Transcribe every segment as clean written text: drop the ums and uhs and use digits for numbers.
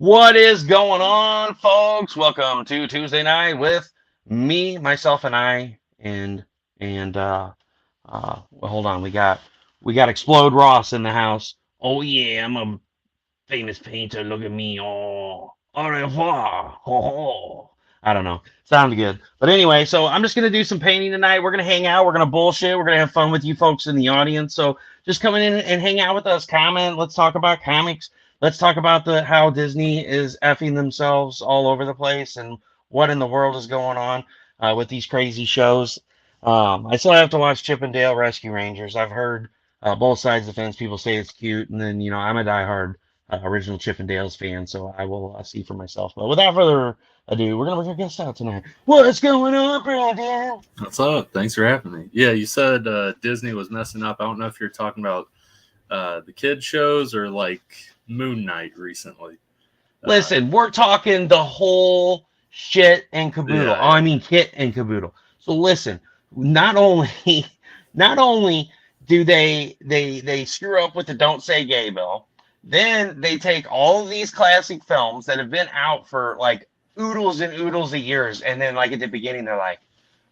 What is going on, folks? Welcome to Tuesday night with me, myself, and I. Well, hold on. We got Explode Ross in the house. Oh yeah, I'm a famous painter. Look at me. Oh, au revoir. Oh. I don't know. Sounded good. But anyway, so I'm just gonna do some painting tonight. We're gonna hang out. We're gonna bullshit. We're gonna have fun with you folks in the audience. So just come in and hang out with us. Comment. Let's talk about comics. Let's talk about the how Disney is effing themselves all over the place and what in the world is going on with these crazy shows. I still have to watch Chip and Dale Rescue Rangers. I've heard both sides of the fence. People say it's cute, and then I'm a diehard original Chip and Dale's fan, so I will see for myself. But without further ado, we're gonna bring our guest out tonight. What's going on, Brandon? What's up? Thanks for having me. Yeah, you said Disney was messing up. I don't know if you're talking about the kid shows or like Moon Knight recently. Uh, Listen, we're talking the whole shit and caboodle. yeah, Oh, I yeah, mean kit and caboodle. So listen, not only not only do they screw up with the "Don't Say Gay" bill, then they take all of these classic films that have been out for like oodles and oodles of years, and then like at the beginning they're like,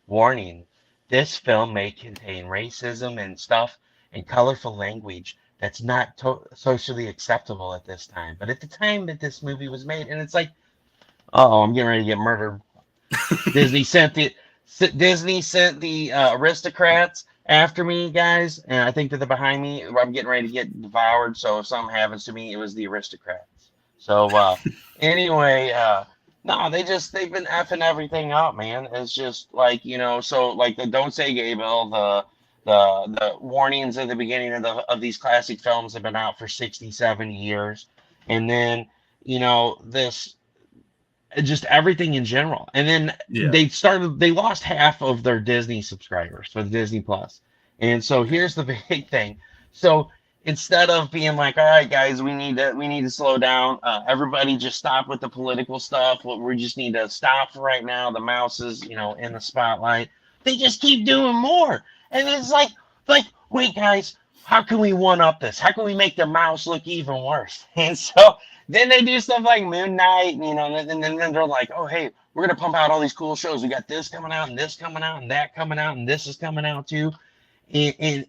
"Warning: this film may contain racism and stuff and colorful language that's not socially acceptable at this time." But at the time that this movie was made, and it's like, oh, I'm getting ready to get murdered. Disney sent the Disney sent the aristocrats after me, guys, and I think that they're behind me. I'm getting ready to get devoured. So if something happens to me, it was the aristocrats. So anyway, no, they've been effing everything up, man. It's just like so like the "Don't Say Gay" bill, the warnings at the beginning of these classic films have been out for 60, 70 years, and then this just everything in general. And then yeah. they lost half of their Disney subscribers for the Disney Plus. And so here's the big thing. So instead of being like, all right, guys, we need to slow down. Everybody just stop with the political stuff. We just need to stop for right now. The mouse is, in the spotlight. They just keep doing more. And it's like, wait, guys, how can we one up this? How can we make the mouse look even worse? And so then they do stuff like Moon Knight, and then they're like, oh, hey, we're gonna pump out all these cool shows. We got this coming out, and this coming out, and that coming out, and this is coming out too. And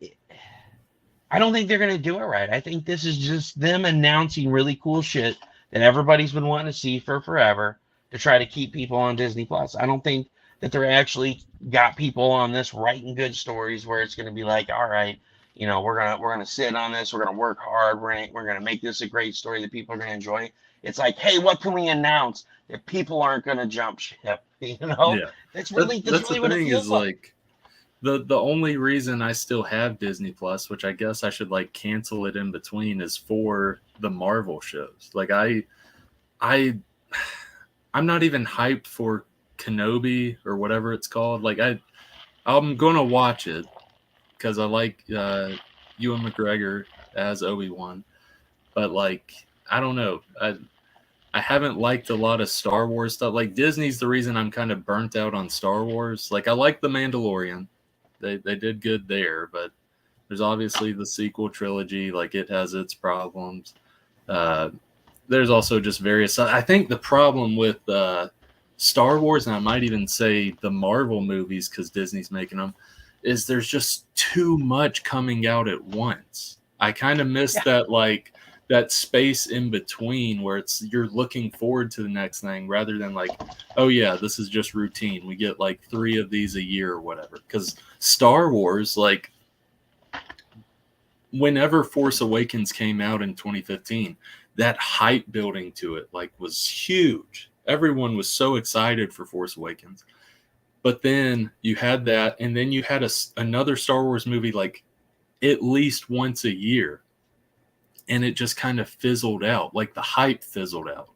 I don't think they're gonna do it right. I think this is just them announcing really cool shit that everybody's been wanting to see for forever to try to keep people on Disney Plus. I don't think that they're actually got people on this writing good stories where it's gonna be like, all right, we're gonna sit on this, we're gonna work hard, we're gonna make this a great story that people are gonna enjoy. It's like, hey, what can we announce that people aren't gonna jump ship? Yeah. That's That, really that's the what it thing is feels like. like the only reason I still have Disney Plus, which I guess I should like cancel it in between, is for the Marvel shows. Like I I'm not even hyped for Kenobi or whatever it's called. I'm gonna watch it because I like Ewan McGregor as Obi-Wan, but like I don't know. I haven't liked a lot of Star Wars stuff. Like Disney's the reason I'm kind of burnt out on Star Wars. Like I like The Mandalorian. They did good there, but there's obviously the sequel trilogy, like it has its problems. Uh there's also just various I think the problem with Star Wars, and I might even say the Marvel movies cuz Disney's making them, is there's just too much coming out at once. I kind of miss Yeah. that like that space in between where it's you're looking forward to the next thing rather than like, oh yeah, this is just routine. We get like 3 of these a year or whatever. Cuz Star Wars, like whenever Force Awakens came out in 2015, that hype building to it like was huge. Everyone was so excited for Force Awakens. But then you had that, and then you had another Star Wars movie like at least once a year, and it just kind of fizzled out. Like the hype fizzled out.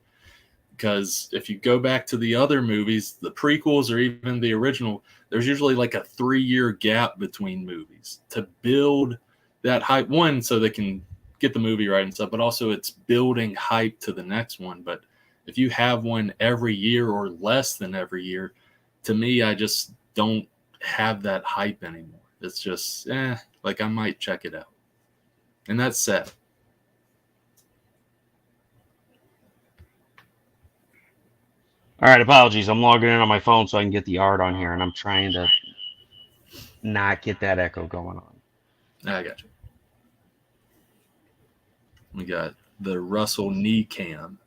Because if you go back to the other movies, the prequels or even the original, there's usually like a 3 year gap between movies to build that hype. One, so they can get the movie right and stuff, but also it's building hype to the next one. But if you have one every year or less than every year, to me, I just don't have that hype anymore. It's just, like I might check it out. And that's sad. All right, apologies. I'm logging in on my phone so I can get the art on here, and I'm trying to not get that echo going on. I got you. We got the Russell knee cam.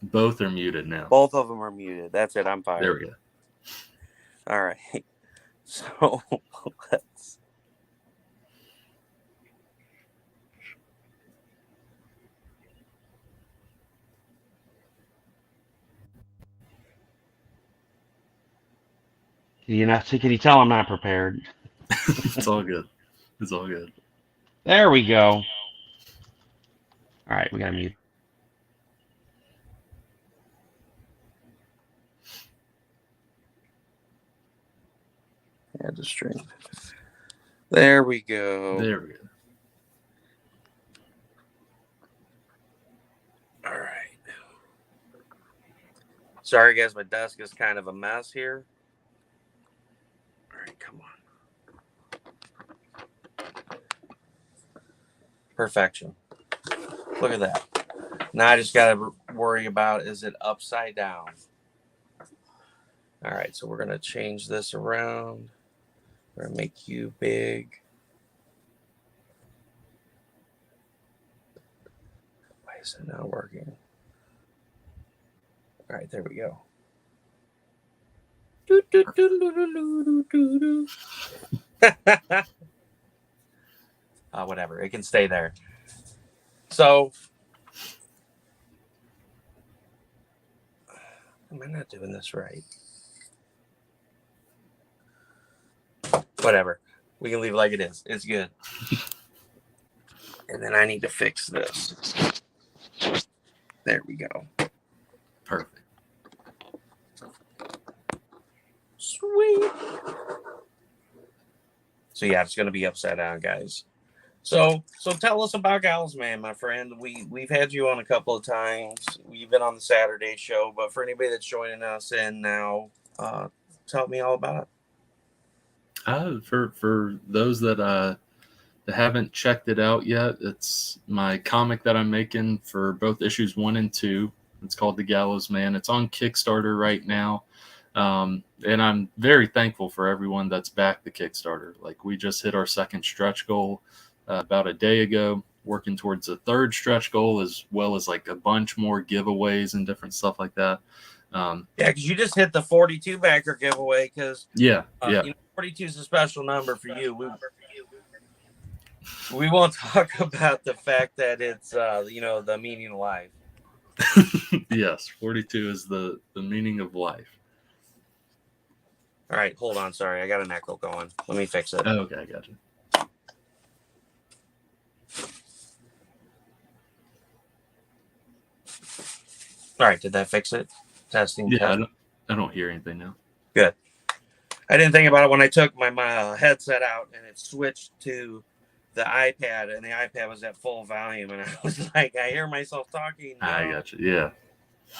Both are muted now. Both of them are muted. That's it. I'm fired. There we go. All right. So let's. Can you tell I'm not prepared? It's all good. It's all good. There we go. All right, we got to mute. Add the string. There we go. There we go. All right. Sorry, guys. My desk is kind of a mess here. All right, come on. Perfection. Look at that. Now I just got to worry about, is it upside down? All right, so we're going to change this around. We're going to make you big. Why is it not working? All right, there we go. Whatever, it can stay there. So, am I not doing this right? Whatever. We can leave it like it is. It's good. And then I need to fix this. There we go. Perfect. Sweet. So yeah, it's going to be upside down, guys. So tell us about Gallows Man, my friend. We've had you on a couple of times. You've been on the Saturday show, but for anybody that's joining us in now, tell me all about it. For those that haven't checked it out yet, it's my comic that I'm making for both issues 1 and 2. It's called The Gallows Man. It's on Kickstarter right now. And I'm very thankful for everyone that's backed the Kickstarter. Like, we just hit our second stretch goal about a day ago, working towards a third stretch goal, as well as like a bunch more giveaways and different stuff like that. Yeah, because you just hit the 42 backer giveaway. Because yeah. 42 is a special number for you. We won't talk about the fact that it's the meaning of life. Yes, 42 is the meaning of life. All right, hold on. Sorry, I got an echo going. Let me fix it. Oh, okay, I got you. All right, did that fix it? Testing. Yeah, I don't hear anything now. Good. I didn't think about it when I took my headset out and it switched to the iPad, and the iPad was at full volume, and I was like, I hear myself talking. I got you. Yeah.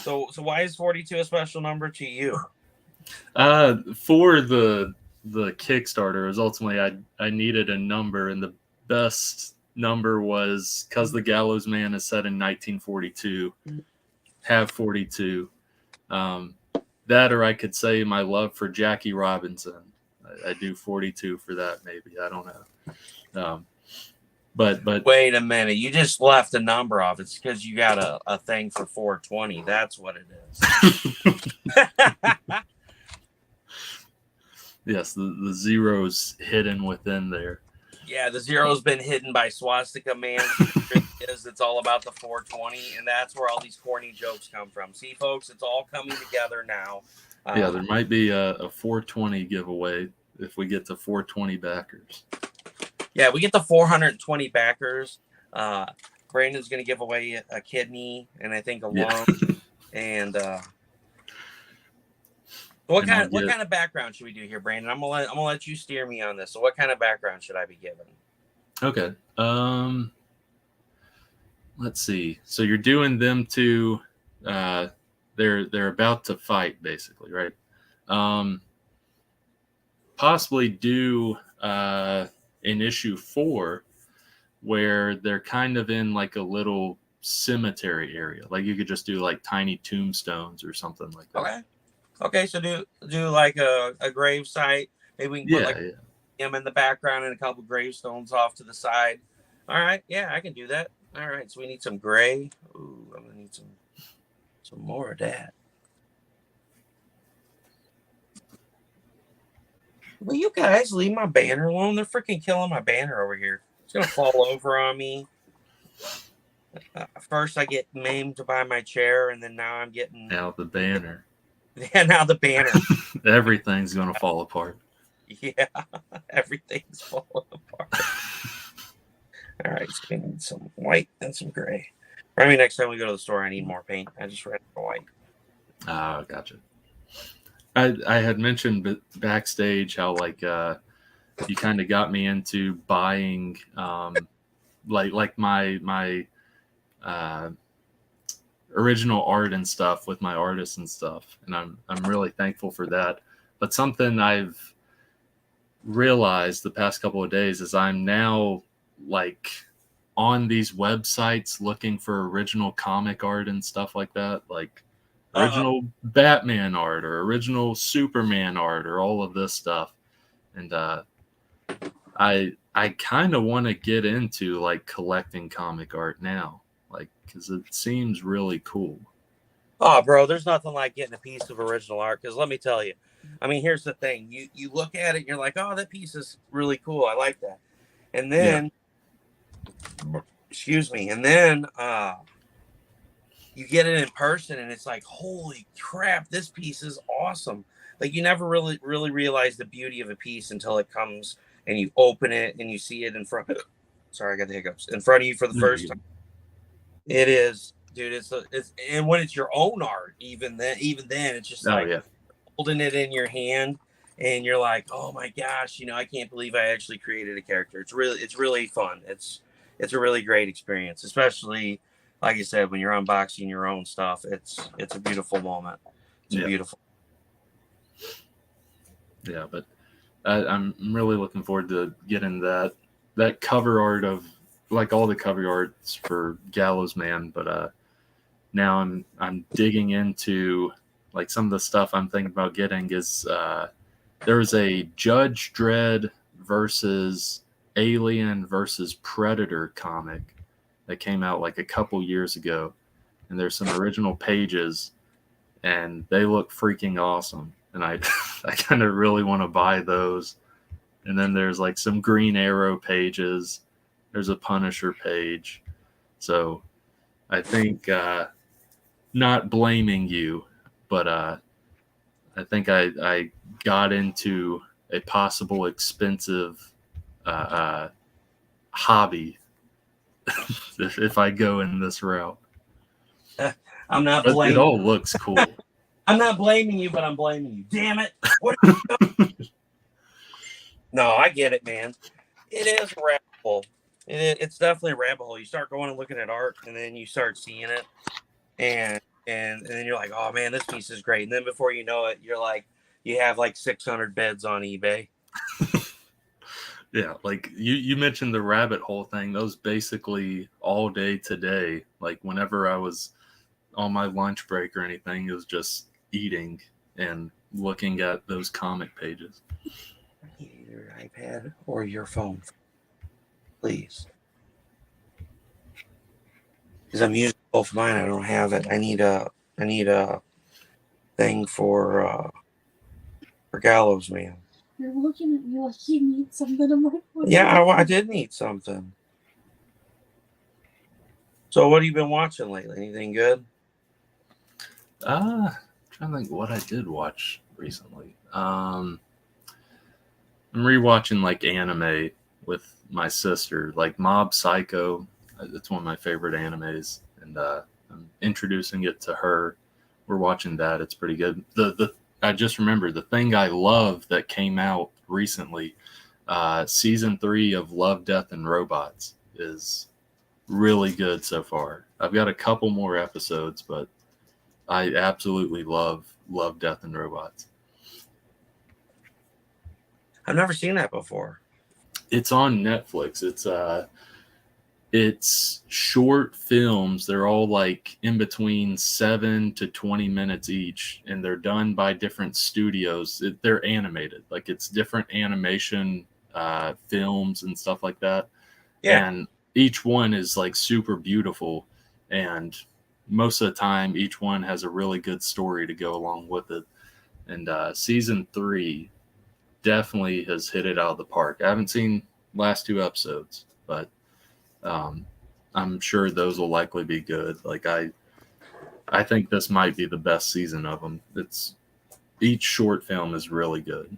So why is 42 a special number to you? For the Kickstarter, is ultimately I needed a number, and the best number was, because the Gallows Man is set in 1942. Have 42. That, or I could say my love for Jackie Robinson. I do 42 for that, maybe. I don't know. But wait a minute, you just left a number off. It's because you got a thing for 420. That's what it is. Yes, the zero's hidden within there. Yeah, the zero's been hidden by Swastika Man. It's all about the 420, and that's where all these corny jokes come from. See, folks, it's all coming together now. Yeah, there might be a 420 giveaway if we get to 420 backers. Yeah, we get the 420 backers. Brandon's going to give away a kidney and I think a lung. And what kind of background should we do here, Brandon? I'm gonna let you steer me on this. So, what kind of background should I be given? Okay. Let's see. So you're doing them to, they're about to fight, basically, right? Possibly do in issue 4, where they're kind of in like a little cemetery area. Like you could just do like tiny tombstones or something like that. Okay. Okay, so do like a grave site. Maybe we can put like him in the background and a couple gravestones off to the side. All right, yeah, I can do that. All right, so we need some gray. Ooh, I'm gonna need some more of that. Will you guys leave my banner alone? They're freaking killing my banner over here. It's gonna fall over on me. First, I get maimed by my chair, and then now I'm getting now the banner. Yeah, now the banner. Everything's gonna fall apart. Yeah, everything's falling apart. All right, so we need some white and some gray. Maybe next time we go to the store, I need more paint. I just ran out of white. Oh, gotcha. I had mentioned backstage how like you kind of got me into buying like my original art and stuff with my artists and stuff, and I'm really thankful for that. But something I've realized the past couple of days is I'm now like on these websites looking for original comic art and stuff like that, like original Batman art or original Superman art or all of this stuff. And I kind of want to get into like collecting comic art now, like because it seems really cool. Oh, bro, there's nothing like getting a piece of original art. Because let me tell you, I mean, here's the thing: you look at it, and you're like, oh, that piece is really cool. I like that. And then, excuse me, and then you get it in person, and it's like, holy crap, this piece is awesome. Like you never really realize the beauty of a piece until it comes and you open it and you see it in front. Sorry, I got the hiccups. In front of you for the first time. It is, dude. It's and when it's your own art, even then, it's just like holding it in your hand, and you're like, oh my gosh, I can't believe I actually created a character. It's really fun. It's a really great experience, especially like I said, when you're unboxing your own stuff. It's a beautiful moment. It's beautiful. Yeah, but I'm really looking forward to getting that cover art of like all the cover arts for Gallows Man. But now I'm digging into like some of the stuff I'm thinking about getting is there's a Judge Dredd versus Alien versus Predator comic that came out like a couple years ago, and there's some original pages, and they look freaking awesome. And I kind of really want to buy those. And then there's like some Green Arrow pages. There's a Punisher page. So I think, not blaming you, but I think I got into a possible expensive hobby if I go in this route. I'm not blaming. It all looks cool. I'm not blaming you, but I'm blaming you. Damn it. What are you doing? No, I get it, man. It is a rabbit hole. It's definitely a rabbit hole. You start going and looking at art, and then you start seeing it, and then you're like, oh man, this piece is great. And then before you know it, you're like, you have like 600 bids on eBay. Yeah, like you mentioned the rabbit hole thing. That was basically all day today. Like whenever I was on my lunch break or anything, it was just eating and looking at those comic pages. Either your iPad or your phone, please. Because I'm using both mine. I don't have it. I need a thing for Gallows Man. You're looking at me like you need something. I'm like, what? Yeah, I did need something. So what have you been watching lately? Anything good? I'm trying to think what I did watch recently. I'm rewatching like anime with my sister, like Mob Psycho. It's one of my favorite animes, and I'm introducing it to her. We're watching that. It's pretty good. I just remembered the thing I love that came out recently. Season 3 of Love, Death, and Robots is really good so far. I've got a couple more episodes, but I absolutely love Death, and Robots. I've never seen that before. It's on Netflix. It's It's short films. They're all like in between 7 to 20 minutes each, and they're done by different studios. They're animated, like it's different animation films and stuff like that. Yeah. And each one is like super beautiful, and most of the time each one has a really good story to go along with it. And season 3 definitely has hit it out of the park. I haven't seen last 2 episodes, but I'm sure those will likely be good. Like I think this might be the best season of them. It's each short film is really good.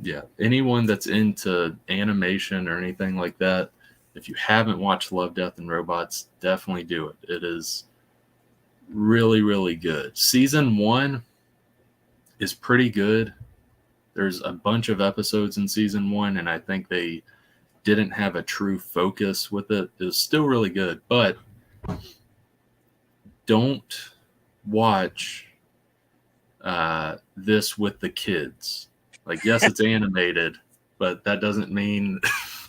Yeah, anyone that's into animation or anything like that, if you haven't watched Love, Death, and Robots, definitely do it. It is really, really good. Season 1 is pretty good. There's a bunch of episodes in season 1, and I think they didn't have a true focus with it. It was still really good, but don't watch this with the kids. Like, yes, it's animated, but that doesn't mean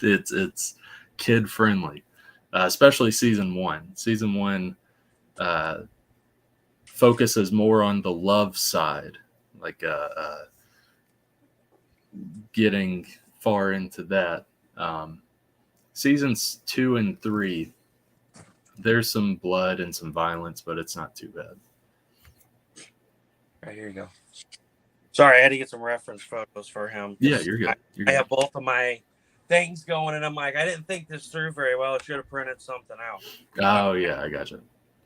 it's kid friendly. Especially season 1. Season 1 focuses more on the love side, like getting far into that. Seasons 2 and 3, there's some blood and some violence, but it's not too bad. Right, here you go. Sorry, I had to get some reference photos for him. Yeah, you're good. I have both of my things going, and I'm like, I didn't think this through very well. I should have printed something out. Oh, yeah, I gotcha.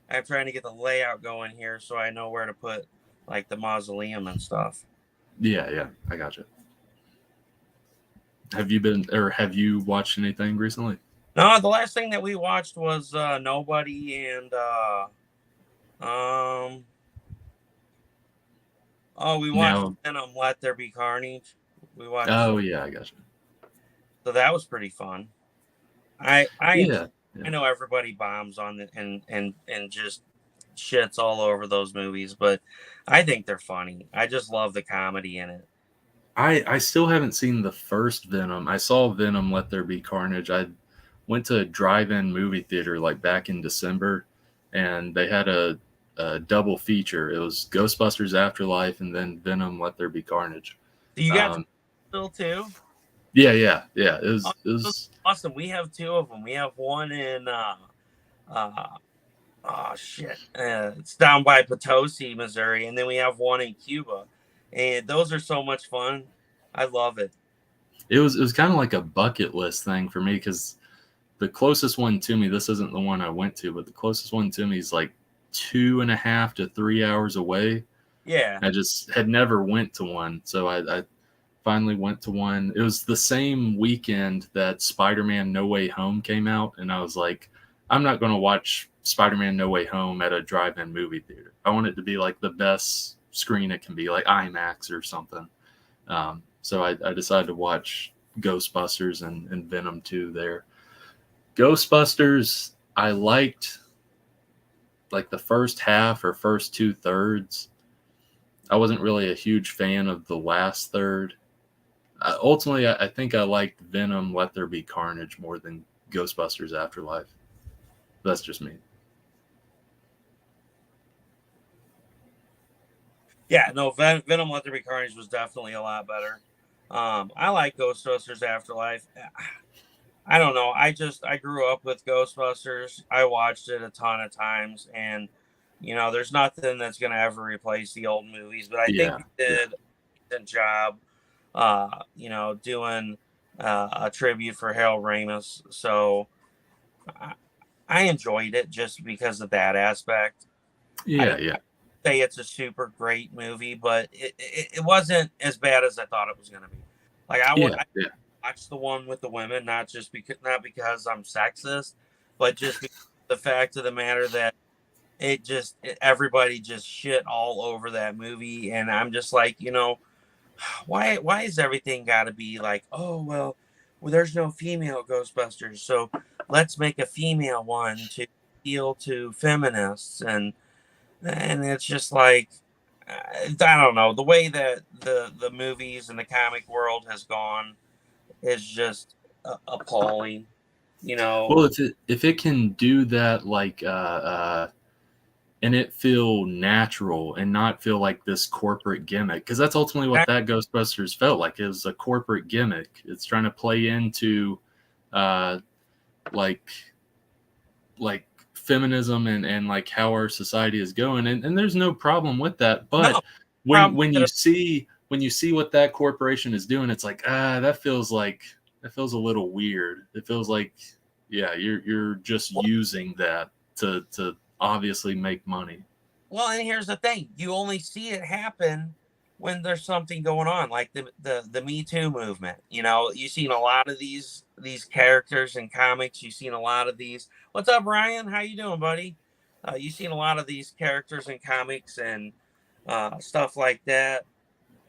I'm trying to get the layout going here so I know where to put like the mausoleum and stuff. Yeah, I gotcha. Have you watched anything recently? No, the last thing that we watched was Nobody and we watched Venom, Let There Be Carnage. We watched. Oh yeah, I gotcha. So that was pretty fun. I know everybody bombs on it and just shits all over those movies, but I think they're funny. I just love the comedy in it. I still haven't seen the first Venom. I saw Venom Let There Be Carnage. I went to a drive-in movie theater like back in December, and they had a double feature. It was Ghostbusters Afterlife and then Venom Let There Be Carnage. Do you got still too? Yeah. It was awesome. We have 2 of them. We have one in it's down by Potosi, Missouri, and then we have one in Cuba. And those are so much fun. I love it. It was kind of like a bucket list thing for me, because the closest one to me, this isn't the one I went to, but the closest one to me is like 2.5 to 3 hours away. Yeah. I just had never went to one. So I finally went to one. It was the same weekend that Spider-Man No Way Home came out. And I was like, I'm not going to watch Spider-Man No Way Home at a drive-in movie theater. I want it to be like the best screen it can be, like IMAX or something. So I decided to watch Ghostbusters and Venom 2 there. Ghostbusters, I liked like the first half or first 2/3. I wasn't really a huge fan of the last third. Ultimately, I think I liked Venom Let There Be Carnage more than Ghostbusters Afterlife. That's just me. Yeah, no, Venom Let There Be Carnage was definitely a lot better. I like Ghostbusters Afterlife. I don't know. I grew up with Ghostbusters. I watched it a ton of times, and there's nothing that's gonna ever replace the old movies. But I think they did a decent job, doing a tribute for Harold Ramis. So I enjoyed it just because of that aspect. Yeah. Say it's a super great movie, but it wasn't as bad as I thought it was gonna be. Like I watched the one with the women, not because I'm sexist, but just because the fact of the matter that everybody just shit all over that movie, and I'm just like, why is everything got to be like, oh well, there's no female Ghostbusters, so let's make a female one to appeal to feminists, and it's just like, I don't know, the way that the movies and the comic world has gone is just, appalling. You know, Well, if it can do that, like and it feel natural and not feel like this corporate gimmick, because that's ultimately what that Ghostbusters felt like. It was a corporate gimmick. It's trying to play into like feminism and like how our society is going, and there's no problem with that. But no when problem. when you see what that corporation is doing, it's like, that feels a little weird. It feels like, yeah, you're just using that to obviously make money. Well, and here's the thing: you only see it happen when there's something going on, like the Me Too movement. You know, you've seen a lot of these characters in comics. You've seen a lot of these. What's up, Ryan? How you doing, buddy? You've seen a lot of these characters in comics and stuff like that.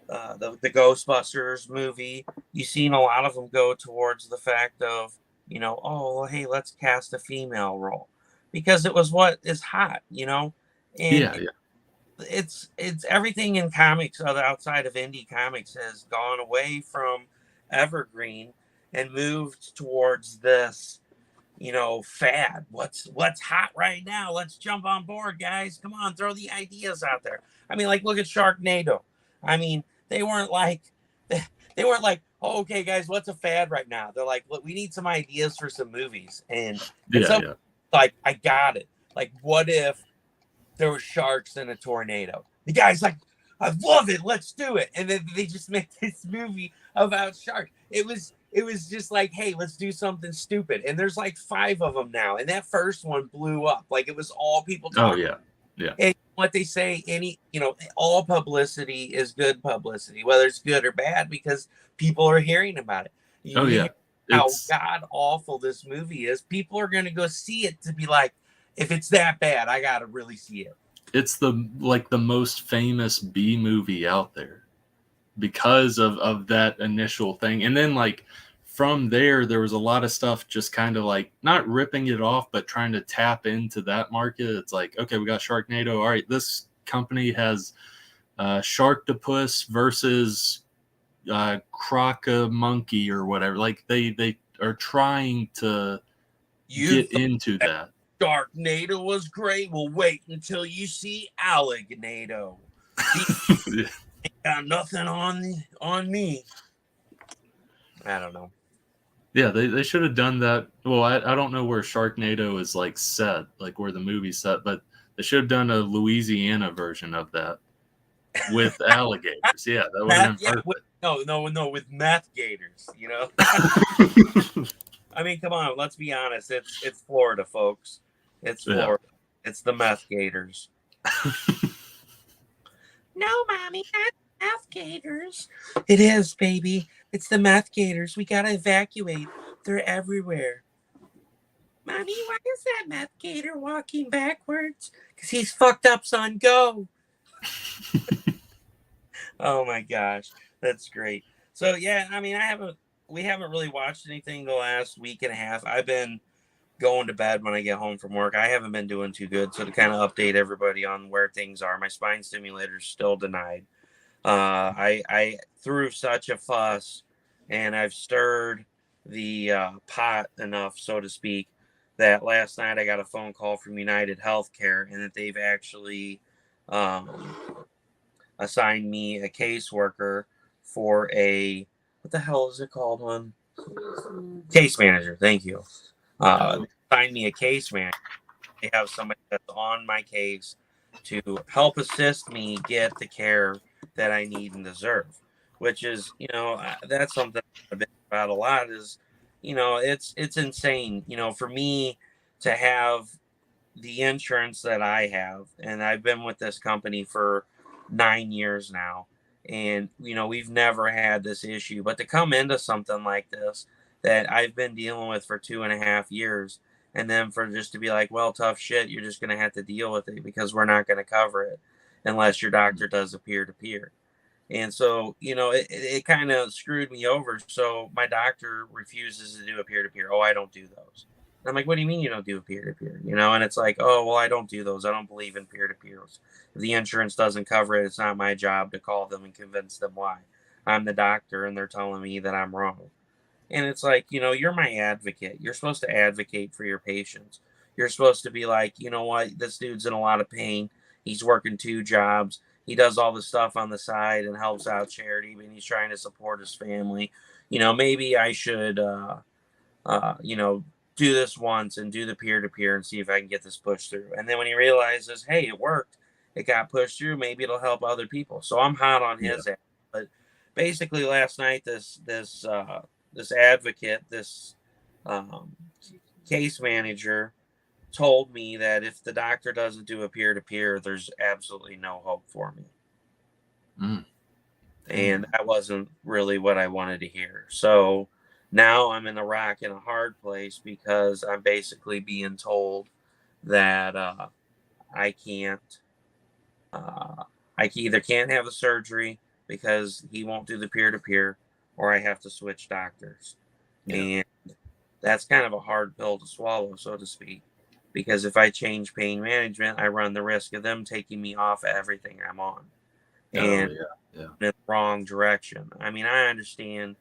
The Ghostbusters movie. You've seen a lot of them go towards the fact of, you know, oh, well, hey, let's cast a female role because it was what is hot, you know, and Yeah. it's everything in comics outside of indie comics has gone away from evergreen and moved towards this, you know, fad. What's hot right now? Let's jump on board, guys. Come on, throw the ideas out there. I mean, like, look at Sharknado. I mean, they weren't like oh, okay, guys, what's a fad right now? They're like, look, we need some ideas for some movies, and like, I got it. Like, what if there were sharks in a tornado? The guy's like, I love it. Let's do it. And then they just made this movie about sharks. It was just like, hey, let's do something stupid. And there's like 5 of them now. And that first one blew up. Like, it was all people talking. Oh yeah. And what they say, all publicity is good publicity, whether it's good or bad, because people are hearing about it. Oh yeah. How god awful this movie is. People are going to go see it to be like, if it's that bad, I got to really see it. It's the most famous B movie out there because of that initial thing. And then like from there was a lot of stuff just kind of like not ripping it off, but trying to tap into that market. It's like, okay, we got Sharknado. All right, this company has Sharktopus versus Croca Monkey or whatever. Like they are trying to get into that. Sharknado was great. Well, wait until you see Alligator. Ain't got nothing on me. I don't know. Yeah, they should have done that. Well, I don't know where Sharknado is like set, like where the movie's set, but they should have done a Louisiana version of that with alligators. Yeah, that would have been perfect. With meth gators, you know. I mean, come on, let's be honest. It's Florida, folks. It's Florida. Yeah. It's the meth gators. No, mommy, not meth gators. It is, baby. It's the meth gators. We gotta evacuate. They're everywhere. Mommy, why is that meth gator walking backwards? Because he's fucked up, son. Go. Oh my gosh, that's great. So yeah, I mean, we haven't really watched anything the last week and a half. I've been going to bed when I get home from work. I haven't been doing too good. So to kind of update everybody on where things are, my spine stimulator is still denied. I threw such a fuss, and I've stirred the pot enough, so to speak, that last night I got a phone call from United Healthcare, and that they've actually assigned me a caseworker for what the hell is it called, hon? Case manager. Thank you. Assigned me a case manager. They have somebody that's on my case to help assist me get the care that I need and deserve, which is, that's something I've been about a lot is, it's insane, for me to have the insurance that I have. And I've been with this company for 9 years now. And, we've never had this issue, but to come into something like this that I've been dealing with for 2.5 years, and then for just to be like, well, tough shit, you're just going to have to deal with it because we're not going to cover it unless your doctor does a peer-to-peer. And so, it kind of screwed me over. So my doctor refuses to do a peer-to-peer. Oh, I don't do those. And I'm like, what do you mean you don't do a peer-to-peer? And it's like, oh, well, I don't do those. I don't believe in peer-to-peers. If the insurance doesn't cover it, it's not my job to call them and convince them why. I'm the doctor, and they're telling me that I'm wrong. And it's like, you're my advocate. You're supposed to advocate for your patients. You're supposed to be like, you know what, this dude's in a lot of pain. He's working 2 jobs. He does all this stuff on the side and helps out charity, and he's trying to support his family. Maybe I should, do this once and do the peer to peer and see if I can get this pushed through. And then when he realizes, hey, it worked, it got pushed through, maybe it'll help other people. So I'm hot on his ass. But basically, last night, this advocate, this um, case manager, told me that if the doctor doesn't do a peer to peer, there's absolutely no hope for me. And that wasn't really what I wanted to hear. So now I'm in a rock and a hard place because I'm basically being told that I can't, I either can't have the surgery because he won't do the peer to peer, or I have to switch doctors. And that's kind of a hard pill to swallow, so to speak, because if I change pain management, I run the risk of them taking me off everything I'm on. And in the wrong direction. I mean, I understand,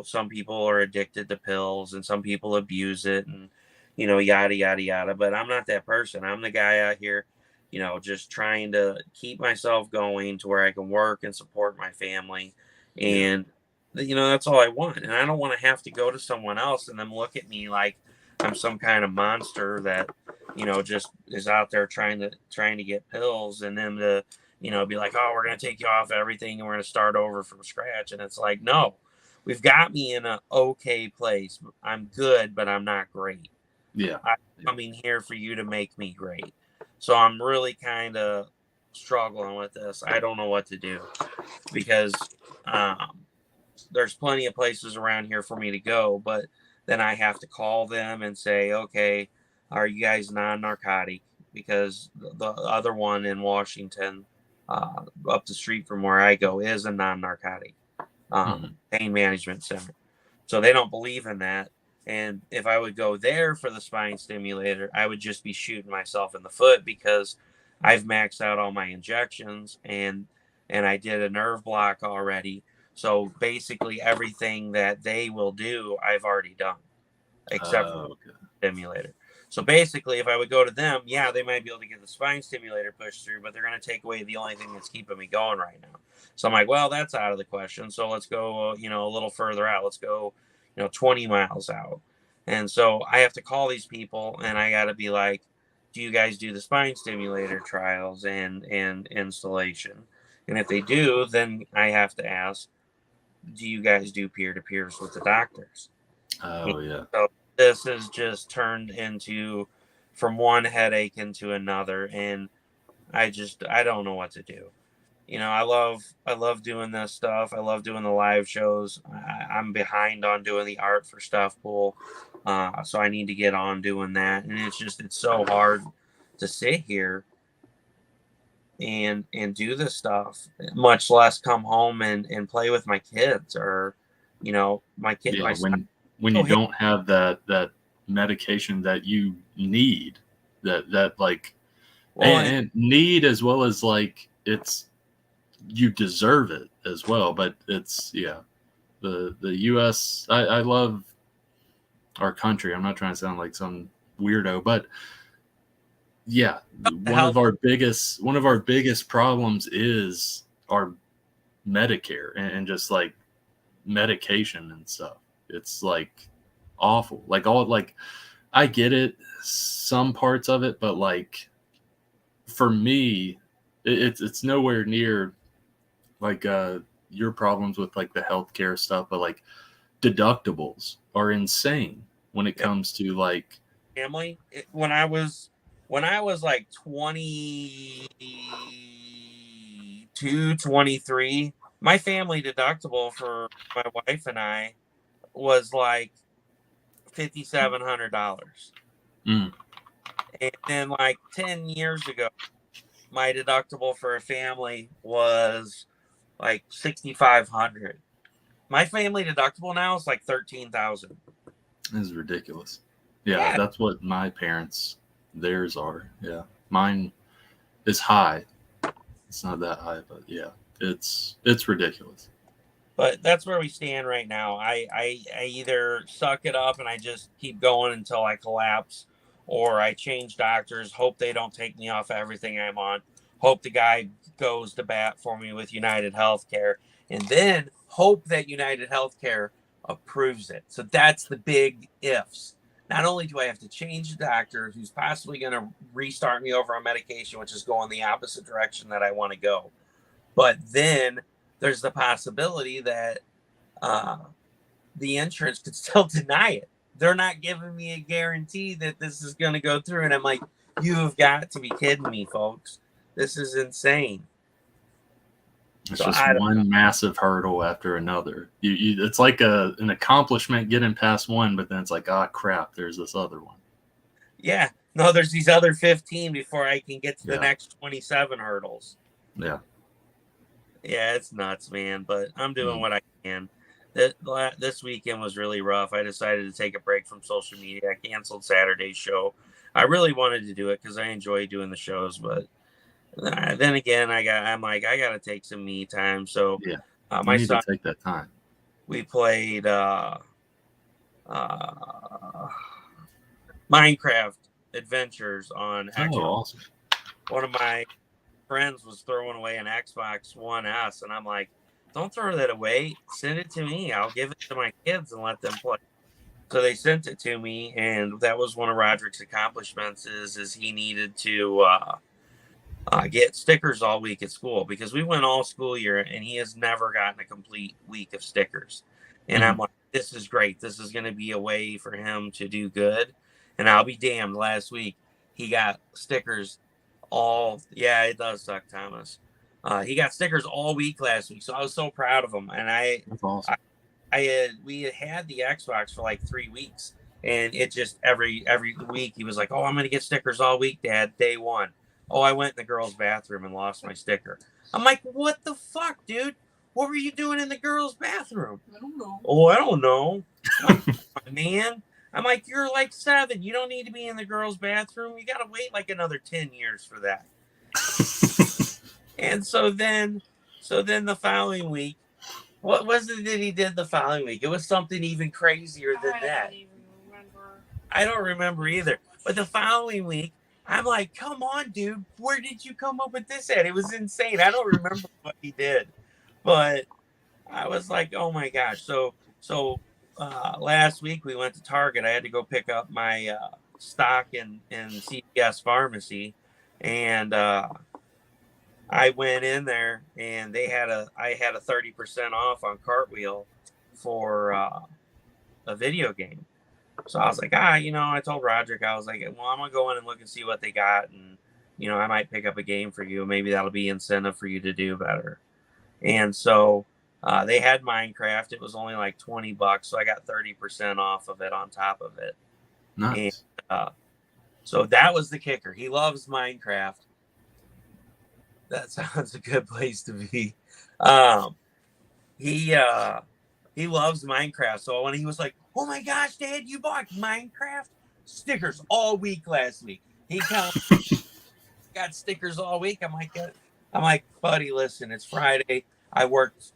some people are addicted to pills and some people abuse it and, yada, yada, yada. But I'm not that person. I'm the guy out here, just trying to keep myself going to where I can work and support my family. And, that's all I want. And I don't want to have to go to someone else and them look at me like I'm some kind of monster that, just is out there trying to get pills, and then be like, oh, we're going to take you off everything and we're going to start over from scratch. And it's like, no, we've got me in an okay place. I'm good, but I'm not great. Yeah. I'm coming here for you to make me great. So I'm really kind of struggling with this. I don't know what to do because there's plenty of places around here for me to go, but then I have to call them and say, okay, are you guys non-narcotic? Because the other one in Washington, up the street from where I go, is a non-narcotic pain management center. So they don't believe in that. And if I would go there for the spine stimulator, I would just be shooting myself in the foot because I've maxed out all my injections and I did a nerve block already. So basically everything that they will do, I've already done, except for the stimulator. So basically, if I would go to them, yeah, they might be able to get the spine stimulator pushed through, but they're going to take away the only thing that's keeping me going right now. So I'm like, well, that's out of the question. So let's go, a little further out. Let's go, 20 miles out. And so I have to call these people, and I got to be like, do you guys do the spine stimulator trials and installation? And if they do, then I have to ask, do you guys do peer-to-peers with the doctors? Oh, yeah. So this has just turned into from one headache into another, and I don't know what to do. I love doing this stuff. I love doing the live shows. I'm behind on doing the art for Stuff Pool, so I need to get on doing that. And it's so hard to sit here and do this stuff, much less come home and play with my kids or my kid. Yeah, when you don't have that medication that you need, that like and need, as well as like you deserve it as well. But it's the US, I love our country. I'm not trying to sound like some weirdo, but yeah, one of our biggest problems is our Medicare and just like medication and stuff. It's like awful. Like I get it, some parts of it, but like for me, it's nowhere near like your problems with like the healthcare stuff. But like deductibles are insane when it comes to like family. When I was like 22, 23, my family deductible for my wife and I was like $5,700. And then like 10 years ago, my deductible for a family was like $6,500. My family deductible now is like $13,000. This is ridiculous. Yeah, that's what my parents, theirs are. Yeah. Mine is high. It's not that high, but yeah, it's ridiculous. But that's where we stand right now. I either suck it up and I just keep going until I collapse, or I change doctors, hope they don't take me off everything I'm on, hope the guy goes to bat for me with United Healthcare, and then hope that United Healthcare approves it. So that's the big ifs. Not only do I have to change the doctor who's possibly going to restart me over on medication, which is going the opposite direction that I want to go, but then there's the possibility that the insurance could still deny it. They're not giving me a guarantee that this is going to go through. And I'm like, you have got to be kidding me, folks. This is insane. It's So just I don't one know. massive hurdle after another. It's like an accomplishment getting past one, but then it's like, ah, crap, there's this other one. Yeah. No, there's these other 15 before I can get to the Yeah. next 27 hurdles. Yeah. Yeah, it's nuts, man. But I'm doing what I can. This weekend was really rough. I decided to take a break from social media. I canceled Saturday's show. I really wanted to do it because I enjoy doing the shows, but then again, I'm like, I gotta take some me time. So Yeah. my You need son, to take that time. we played Minecraft Adventures on Oh, Xbox. awesome. One of my friends was throwing away an Xbox One S, and I'm like, don't throw that away. Send it to me. I'll give it to my kids and let them play. So they sent it to me, and that was one of Roderick's accomplishments. Is he needed to get stickers all week at school, because we went all school year and he has never gotten a complete week of stickers. And I'm like, this is great. This is going to be a way for him to do good. And I'll be damned, last week he got stickers it does suck, Thomas. He got stickers all week last week. So I was so proud of him. And That's awesome. we had the Xbox for like 3 weeks, and it just every week he was like, oh, I'm going to get stickers all week, Dad, day one. Oh, I went in the girls' bathroom and lost my sticker. I'm like, what the fuck, dude? What were you doing in the girls' bathroom? I don't know. Oh, I don't know. Man. I'm like, you're like 7. You don't need to be in the girls' bathroom. You got to wait like another 10 years for that. And so then the following week, what was it that he did the following week? It was something even crazier than that. I don't even remember. I don't remember either. But the following week, I'm like, come on, dude. Where did you come up with this at? It was insane. I don't remember what he did. But I was like, oh, my gosh. So last week we went to Target. I had to go pick up my stock in CVS Pharmacy. And I went in there, and I had a 30% off on Cartwheel for a video game. So I was like, I told Roderick, I was like, well, I'm going to go in and look and see what they got. And, I might pick up a game for you. Maybe that'll be incentive for you to do better. And so they had Minecraft. It was only like $20. So I got 30% off of it on top of it. Nice. And so that was the kicker. He loves Minecraft. That sounds a good place to be. He loves Minecraft. So when he was like, oh my gosh, Dad, you bought Minecraft stickers all week last week. He got stickers all week. I'm like, buddy, listen, it's Friday. I worked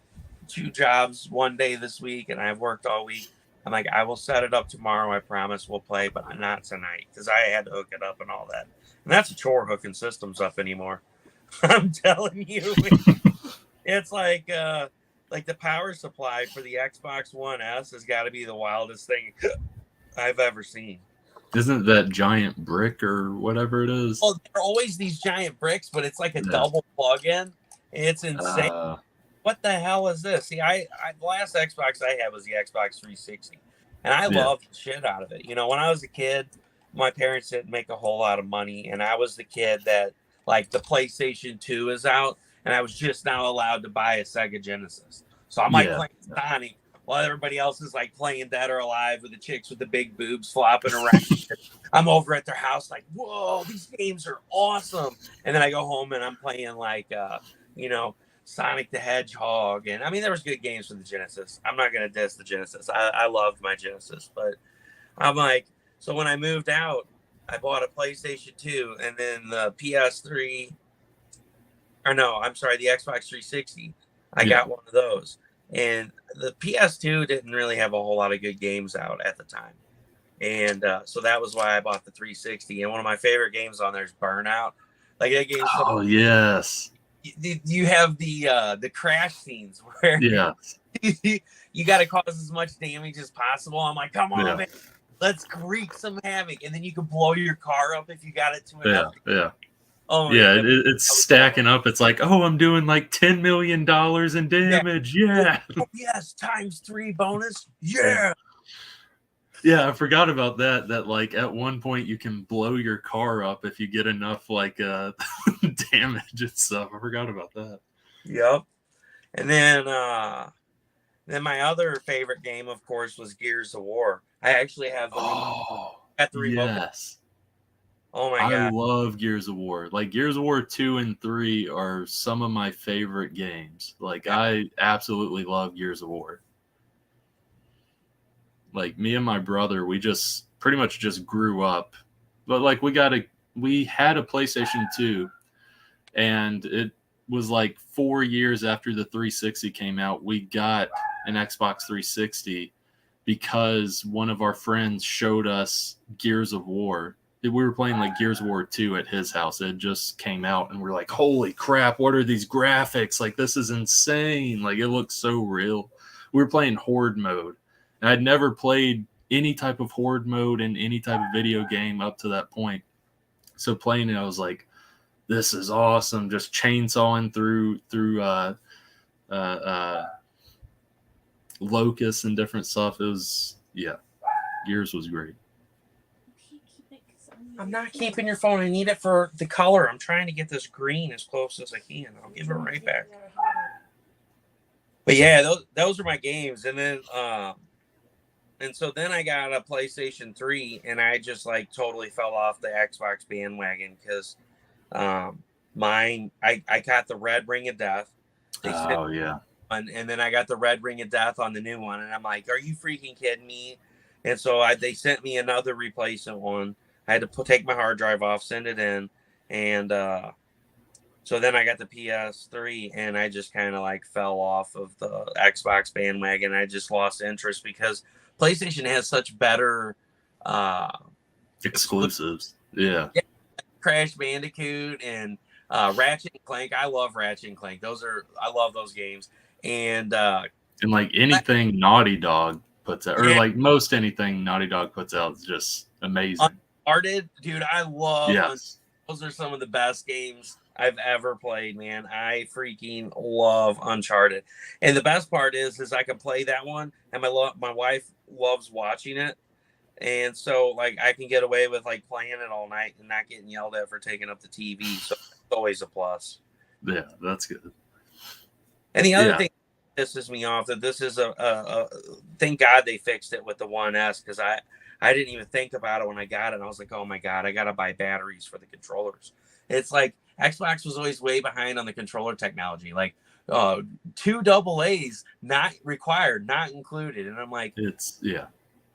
2 jobs one day this week, and I've worked all week. I'm like, I will set it up tomorrow. I promise we'll play, but not tonight, because I had to hook it up and all that. And that's a chore hooking systems up anymore. I'm telling you, it's like the power supply for the Xbox One S has got to be the wildest thing I've ever seen. Isn't that giant brick or whatever it is? Oh, there are always these giant bricks, but it's like a double plug-in. It's insane. What the hell is this? See, the last Xbox I had was the Xbox 360, and I loved the shit out of it. When I was a kid, my parents didn't make a whole lot of money, and I was the kid that, like, the PlayStation 2 is out, and I was just now allowed to buy a Sega Genesis. So I'm like playing Sonic while everybody else is like playing Dead or Alive with the chicks with the big boobs flopping around. I'm over at their house like, whoa, these games are awesome. And then I go home and I'm playing like, Sonic the Hedgehog. And I mean, there was good games for the Genesis. I'm not going to diss the Genesis. I loved my Genesis. But I'm like, so when I moved out, I bought a PlayStation 2 and then the PS3. Or no, I'm sorry, the Xbox 360. I got one of those. And the PS2 didn't really have a whole lot of good games out at the time. And so that was why I bought the 360. And one of my favorite games on there is Burnout. Like that game's so Oh yes, you have the crash scenes where yeah, you got to cause as much damage as possible. I'm like, come on, yeah, man, let's wreak some havoc, and then you can blow your car up if you got it to yeah, enough. yeah. Oh Yeah, man, it's stacking up. It's like, oh, I'm doing like $10 million in damage. Yeah. Oh, yes, ×3 bonus. Yeah. Yeah, I forgot about that. That like at one point you can blow your car up if you get enough like damage and stuff. I forgot about that. Yep. And then my other favorite game, of course, was Gears of War. I actually have at the remote. Yes. Oh my I god. love Gears of War. Like Gears of War 2 and 3 are some of my favorite games. Like I absolutely love Gears of War. Like me and my brother, we just pretty much just grew up. But like we had a PlayStation 2 and it was like 4 years after the 360 came out, we got an Xbox 360 because one of our friends showed us Gears of War. We were playing like Gears of War 2 at his house. It just came out and we're like, holy crap, what are these graphics? Like, this is insane. Like, it looks so real. We were playing Horde mode. And I'd never played any type of Horde mode in any type of video game up to that point. So playing it, I was like, this is awesome. Just chainsawing through locusts and different stuff. It was, yeah, Gears was great. I'm not keeping your phone. I need it for the color. I'm trying to get this green as close as I can. I'll give it right back. But yeah, those are my games. And then and so then I got a PlayStation 3 and I just like totally fell off the Xbox bandwagon because I got the Red Ring of Death. Oh yeah. And then I got the Red Ring of Death on the new one, and I'm like, are you freaking kidding me? And so they sent me another replacement one. I had to take my hard drive off, send it in, and so then I got the PS3, and I just kind of like fell off of the Xbox bandwagon. I just lost interest because PlayStation has such better exclusives. Yeah. Crash Bandicoot and Ratchet and Clank. I love Ratchet and Clank. I love those games. And like anything Naughty Dog puts out, or like most anything Naughty Dog puts out is just amazing. Uncharted, dude, I love. Yes. Those are some of the best games I've ever played, man. I freaking love Uncharted. And the best part is I can play that one, and my wife loves watching it. And so, like, I can get away with, like, playing it all night and not getting yelled at for taking up the TV. So it's always a plus. Yeah, that's good. And the other thing that pisses me off, that this is thank God they fixed it with the One S, because I didn't even think about it when I got it. And I was like, oh, my God, I got to buy batteries for the controllers. It's like Xbox was always way behind on the controller technology. Like, 2 AA's not required, not included. And I'm like,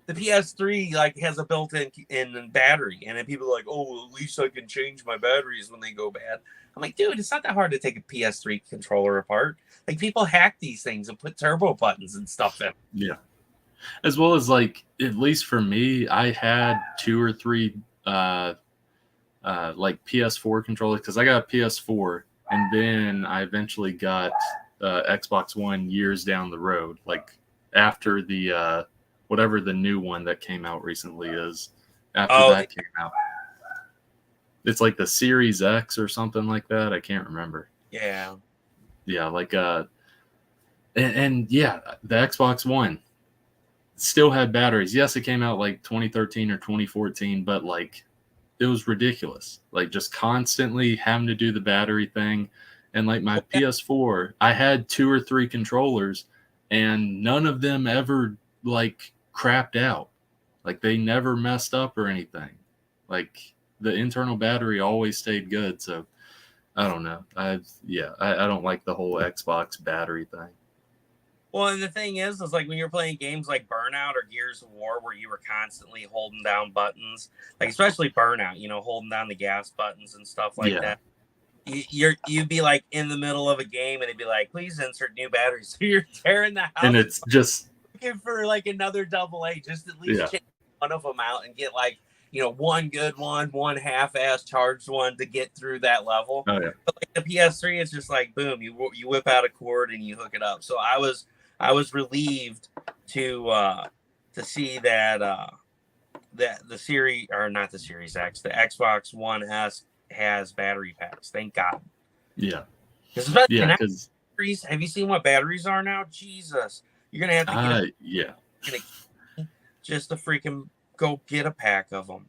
the PS3 like has a built-in battery, and then people are like, "Oh, well, at least I can change my batteries when they go bad." I'm like, dude, it's not that hard to take a PS3 controller apart. Like, people hack these things and put turbo buttons and stuff in. Yeah, as well as like, at least for me, I had 2 or 3 like PS4 controllers because I got a PS4, and then I eventually got Xbox One years down the road, like after the whatever the new one that came out recently is. After that came out, it's like the Series X or something like that. I can't remember. Yeah, like and yeah, the Xbox One still had batteries. Yes, it came out like 2013 or 2014, but like it was ridiculous. Like just constantly having to do the battery thing. And like my PS4, I had 2 or 3 controllers, and none of them ever like crapped out. Like they never messed up or anything. Like the internal battery always stayed good. So I don't know. I don't like the whole Xbox battery thing. Well, and the thing is like when you're playing games like Burnout or Gears of War, where you were constantly holding down buttons, like especially Burnout, holding down the gas buttons and stuff like that. you'd be like in the middle of a game and it'd be like, please insert new batteries. So you're tearing the house And it's just looking for like another AA, just at least change one of them out and get like, one good one half-ass charged one to get through that level. Oh yeah. But like the PS3, it's just like boom, you whip out a cord and you hook it up. So I was relieved to see that that the series, or not the Series X, the Xbox One S has battery packs. Thank God. Yeah. Because have you seen what batteries are now? Jesus, you're gonna have to get just to freaking go get a pack of them.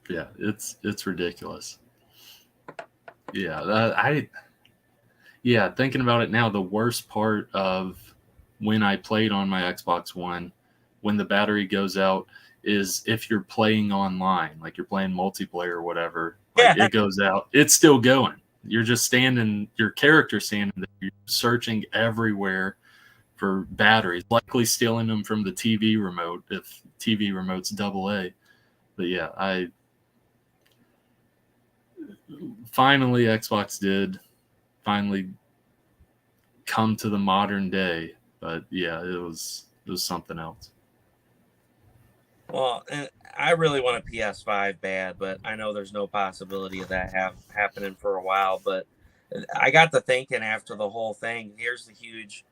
Yeah, it's ridiculous. Thinking about it now, the worst part of when I played on my Xbox One, when the battery goes out, is if you're playing online, like you're playing multiplayer or whatever, like it goes out, it's still going. You're just standing, your character standing there, you're searching everywhere for batteries, likely stealing them from the TV remote if TV remote's AA. But yeah, Xbox did finally come to the modern day. But yeah, it was something else. Well, and I really want a PS5 bad, but I know there's no possibility of that happening for a while. But I got to thinking after the whole thing, here's the huge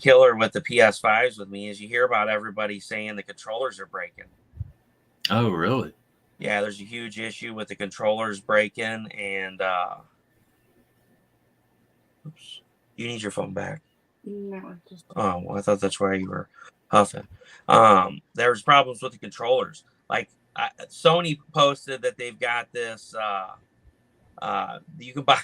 killer with the PS5s with me is you hear about everybody saying the controllers are breaking. Oh, really? Yeah, there's a huge issue with the controllers breaking, and oops, you need your phone back. No, just. Oh, well, I thought that's why you were huffing. There's problems with the controllers. Like Sony posted that they've got this. You can buy.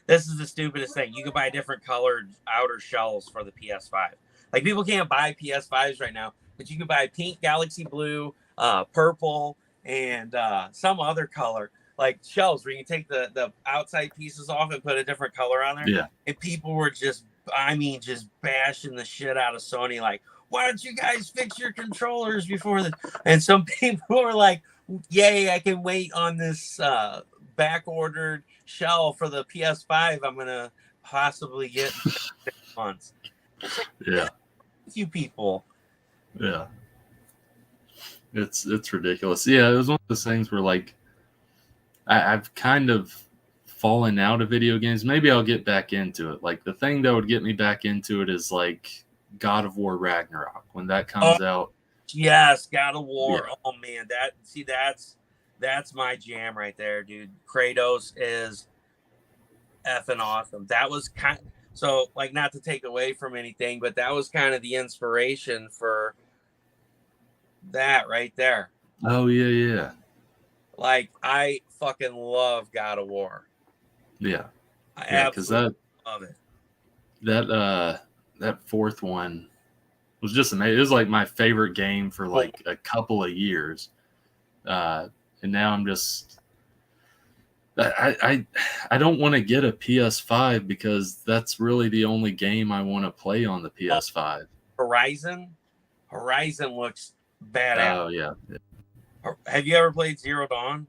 This is the stupidest thing. You can buy different colored outer shells for the PS5. Like people can't buy PS5s right now, but you can buy pink, galaxy blue, purple, and some other color. Like shells where you can take the outside pieces off and put a different color on there. Yeah. And people were just bashing the shit out of Sony. Like, why don't you guys fix your controllers before this? And some people were like, yay, I can wait on this back-ordered shell for the PS5 I'm going to possibly get in 6 months. Yeah. You people. Yeah. It's ridiculous. Yeah, it was one of those things where like I've kind of fallen out of video games. Maybe I'll get back into it. Like the thing that would get me back into it is like God of War Ragnarok when that comes out. Yes, God of War. Yeah. Oh man, that's my jam right there, dude. Kratos is effing awesome. That was so like not to take away from anything, but that was kind of the inspiration for that right there. Oh yeah. Like I fucking love God of War. Yeah. I absolutely love it. That fourth one was just amazing. It was like my favorite game for like a couple of years. And now I'm just I don't want to get a PS5 because that's really the only game I want to play on the PS5. Horizon looks badass. Oh yeah. Have you ever played Zero Dawn?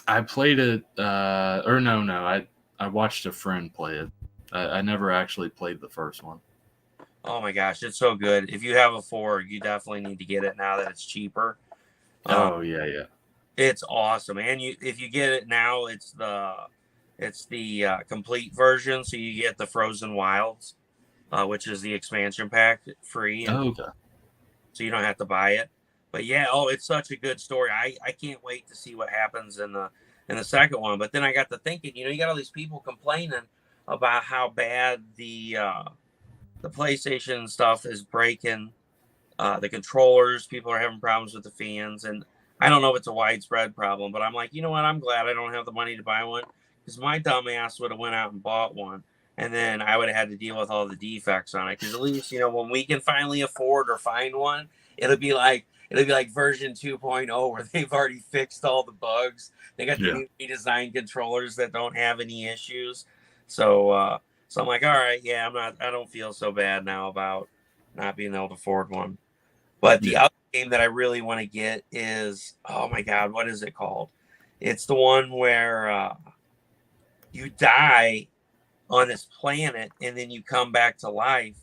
I played it I watched a friend play it. I never actually played the first one. Oh my gosh, it's so good. If you have a 4, you definitely need to get it now that it's cheaper. Oh yeah. It's awesome. And if you get it now, it's the complete version, so you get the Frozen Wilds, which is the expansion pack free. Okay. So you don't have to buy it. But yeah, it's such a good story. I can't wait to see what happens in the second one. But then I got to thinking, you got all these people complaining about how bad the PlayStation stuff is breaking the controllers. People are having problems with the fans, and I don't know if it's a widespread problem, but I'm like, you know what? I'm glad I don't have the money to buy one because my dumb ass would have went out and bought one, and then I would have had to deal with all the defects on it. Because at least when we can finally afford or find one, it'll be like version 2.0 where they've already fixed all the bugs. They got the new redesigned controllers that don't have any issues. So I'm like, all right, yeah, I don't feel so bad now about not being able to afford one. But the other game that I really want to get is, oh my God, what is it called? It's the one where you die on this planet, and then you come back to life,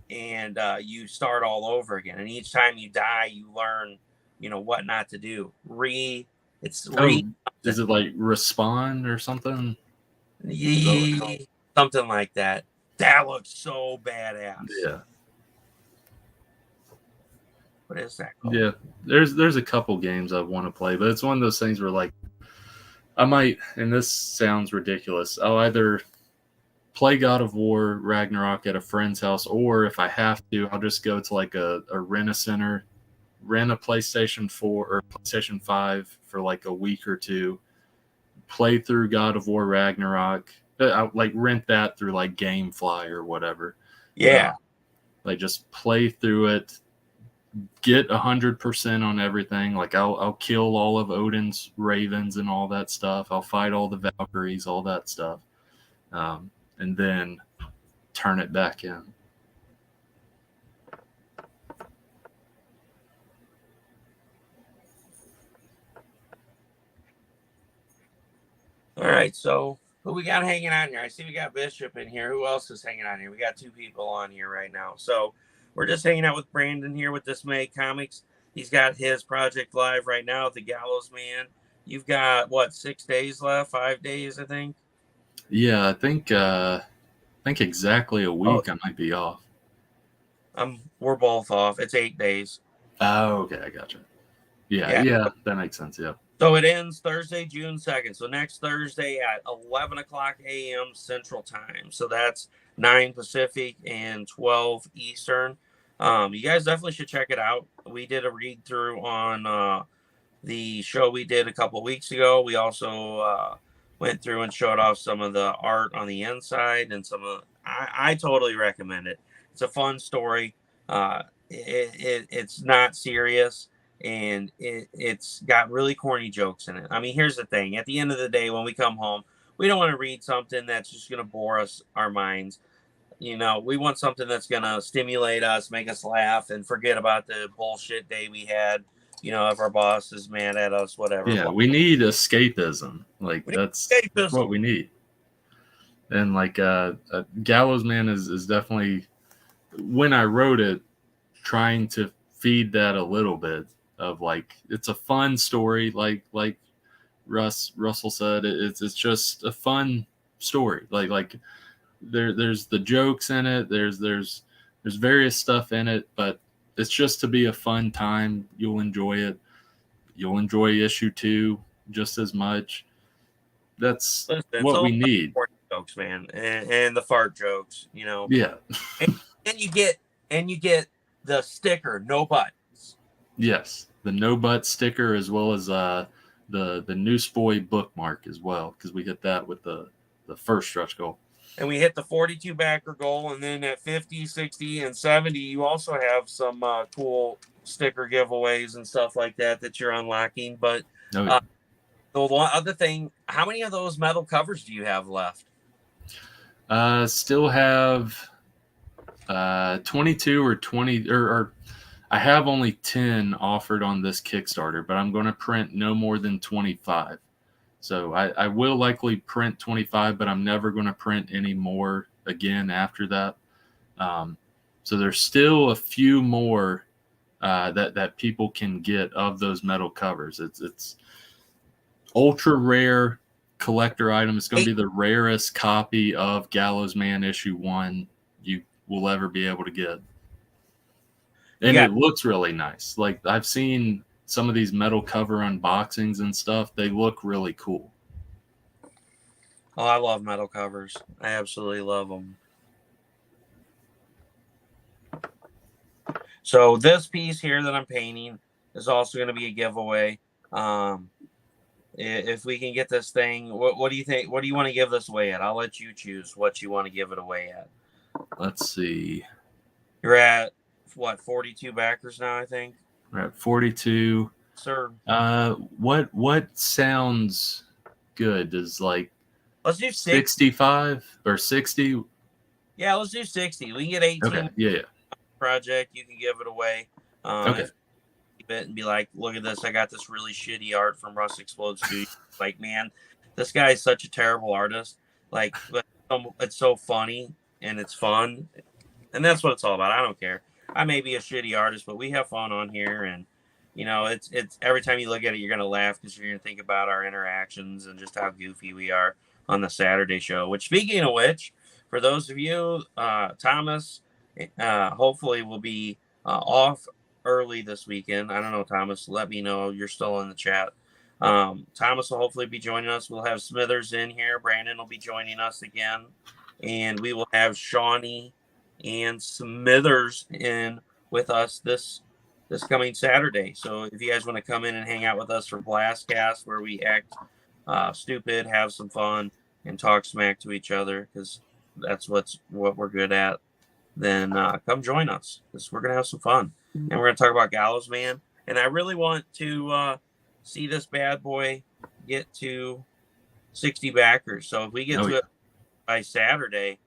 and you start all over again. And each time you die, you learn, what not to do. It's Oh, is it like Respawn or something? something like that. That looks so badass. Yeah. What is that called? Yeah. There's a couple games I want to play, but it's one of those things where like I might, and this sounds ridiculous, I'll either play God of War Ragnarok at a friend's house, or if I have to, I'll just go to like a Rent-A-Center, rent a PlayStation 4 or PlayStation 5 for like a week or two, play through God of War Ragnarok. I like rent that through like GameFly or whatever. Yeah. Like just play through it, get 100% on everything. Like I'll kill all of Odin's ravens and all that stuff. I'll fight all the Valkyries, all that stuff. And then turn it back in. All right, so who we got hanging on here? I see we got Bishop in here. Who else is hanging on here? We got 2 people on here right now. So we're just hanging out with Brandon here with Dismay Comics. He's got his project live right now, The Gallows Man. You've got, what, 6 days left? 5 days, I think? Yeah, I think exactly a week I might be off. We're both off. It's 8 days. Oh, okay, I gotcha. Yeah, that makes sense, yeah. So it ends Thursday, June 2nd. So next Thursday at 11 o'clock a.m. Central Time. So that's 9 Pacific and 12 Eastern. You guys definitely should check it out. We did a read through on the show we did a couple weeks ago. We also went through and showed off some of the art on the inside and some of. I totally recommend it. It's a fun story. It's not serious. And it's got really corny jokes in it. I mean, here's the thing. At the end of the day, when we come home, we don't want to read something that's just going to bore our minds. We want something that's going to stimulate us, make us laugh, and forget about the bullshit day we had. If our boss is mad at us, whatever. Yeah, we need escapism. Like, that's what we need. And, like, Gallows Man is definitely, when I wrote it, trying to feed that a little bit. Of like, it's a fun story, like Russell said, it's just a fun story. Like there's the jokes in it, there's various stuff in it, but it's just to be a fun time. You'll enjoy it. You'll enjoy issue 2 just as much. That's what we need. Jokes, man, and the fart jokes. Yeah, and you get the sticker, no buttons. Yes. The no butt sticker, as well as the Newsboy bookmark as well, because we hit that with the first stretch goal. And we hit the 42 backer goal, and then at 50, 60, and 70, you also have some cool sticker giveaways and stuff like that you're unlocking. But the one other thing, how many of those metal covers do you have left? Still have 22 or 20 or I have only 10 offered on this Kickstarter, but I'm going to print no more than 25. So I will likely print 25, but I'm never going to print any more again after that. So there's still a few more that people can get of those metal covers. It's ultra rare collector item. It's going to be the rarest copy of Gallows Man issue 1 you will ever be able to get. And it looks really nice. Like, I've seen some of these metal cover unboxings and stuff. They look really cool. Oh, I love metal covers. I absolutely love them. So this piece here that I'm painting is also going to be a giveaway. If we can get this thing, what do you think? What do you want to give this away at? I'll let you choose what you want to give it away at. Let's see. You're at what, 42 backers now, I think? We're at 42. Sir. What sounds good? Does like let's do 65 or 60? Yeah, let's do 60. We can get 18. Okay. Yeah. Project, you can give it away. Okay. And be like, look at this, I got this really shitty art from Russ Explode Studios. Like, man, this guy is such a terrible artist. Like, but it's so funny and it's fun, and that's what it's all about. I don't care. I may be a shitty artist, but we have fun on here, and it's every time you look at it, you're gonna laugh because you're gonna think about our interactions and just how goofy we are on the Saturday show. Which, speaking of which, for those of you, Thomas, hopefully will be off early this weekend. I don't know, Thomas. Let me know. You're still in the chat. Thomas will hopefully be joining us. We'll have Smithers in here. Brandon will be joining us again, and we will have Shawnee and Smithers in with us this coming Saturday. So if you guys want to come in and hang out with us for Blastcast, where we act stupid, have some fun, and talk smack to each other, because that's what we're good at, then come join us, because we're gonna have some fun, and we're gonna talk about Gallows Man. And I really want to see this bad boy get to 60 backers. So if we get to it by Saturday,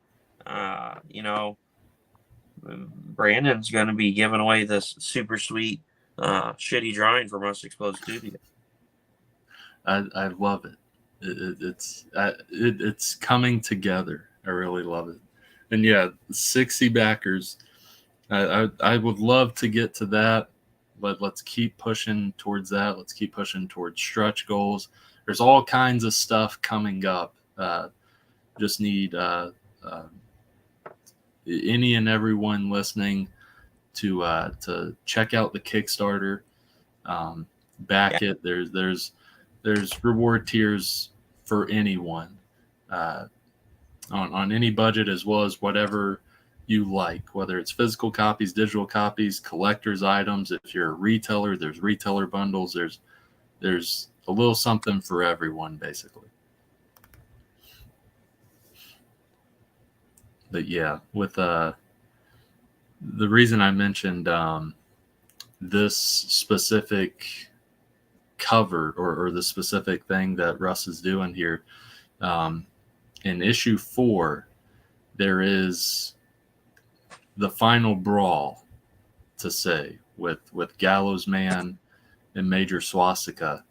Brandon's going to be giving away this super sweet shitty drawing from Must Explode Studio. I love it. It's coming together. I really love it. And yeah, 60 backers. I would love to get to that, but let's keep pushing towards that. Let's keep pushing towards stretch goals. There's all kinds of stuff coming up. Just need any and everyone listening to check out the Kickstarter, back it. There's reward tiers for anyone on any budget, as well as whatever you like, whether it's physical copies, digital copies, collector's items. If you're a retailer, there's retailer bundles. There's a little something for everyone, basically. But yeah, with the reason I mentioned this specific cover or the specific thing that Russ is doing here, in issue 4, there is the final brawl, to say, with Gallows Man and Major Swastika,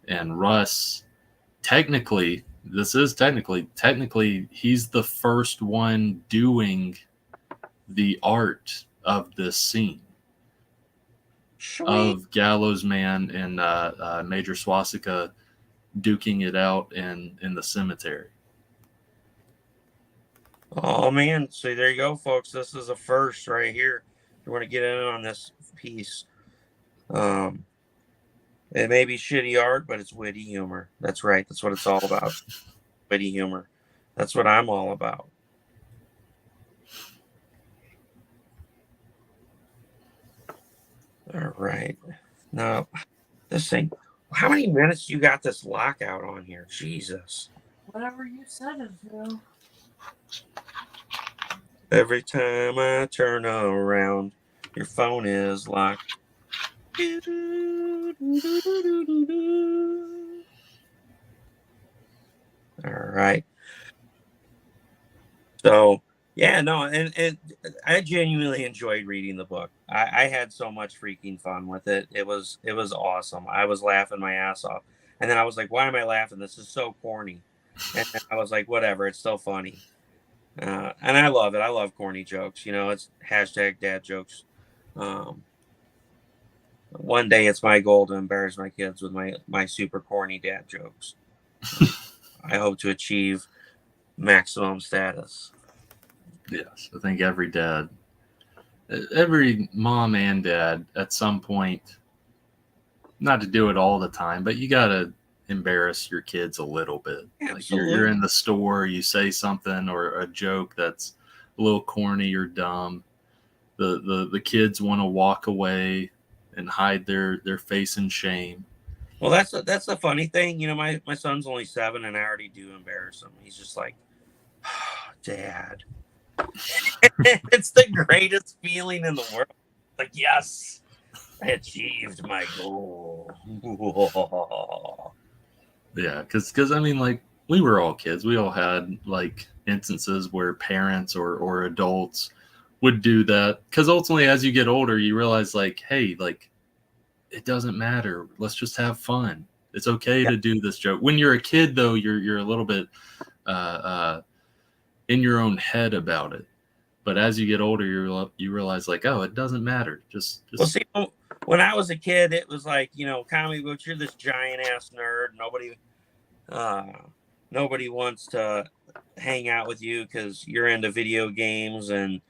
and Russ. Technically, he's the first one doing the art of this scene. Sweet. Of Gallows Man and Major Swastika duking it out in the cemetery. Oh man, so there you go, folks. This is a first right here. You want to get in on this piece. It may be shitty art, but it's witty humor. That's right. That's what it's all about. Witty humor. That's what I'm all about. All right. Now, this thing, how many minutes you got this lockout on here? Jesus. Whatever you said it, Phil. Every time I turn around, your phone is locked. All right. So, yeah, no, and I genuinely enjoyed reading the book. I had so much freaking fun with it. It was awesome. I was laughing my ass off. And then I was like, why am I laughing? This is so corny. And then I was like, whatever, it's still funny. And I love it. I love corny jokes. It's hashtag dad jokes. One day it's my goal to embarrass my kids with my super corny dad jokes. I hope to achieve maximum status. Yes, I think every mom and dad at some point, not to do it all the time, but you got to embarrass your kids a little bit. Like you're in the store, you say something or a joke that's a little corny or dumb. The kids want to walk away and hide their face in shame. Well, that's the funny thing. My son's only 7, and I already do embarrass him. He's just like, oh, Dad. It's the greatest feeling in the world. Like, yes, I achieved my goal. Yeah, because I mean, like, we were all kids. We all had like instances where parents or adults would do that. Because ultimately, as you get older, you realize, like, hey, like, it doesn't matter. Let's just have fun. It's okay to do this joke. When you're a kid, though, you're a little bit in your own head about it. But as you get older, you realize like, oh, it doesn't matter. Just Well, see, when I was a kid, it was like, comic books. You're this giant ass nerd. Nobody wants to hang out with you because you're into video games and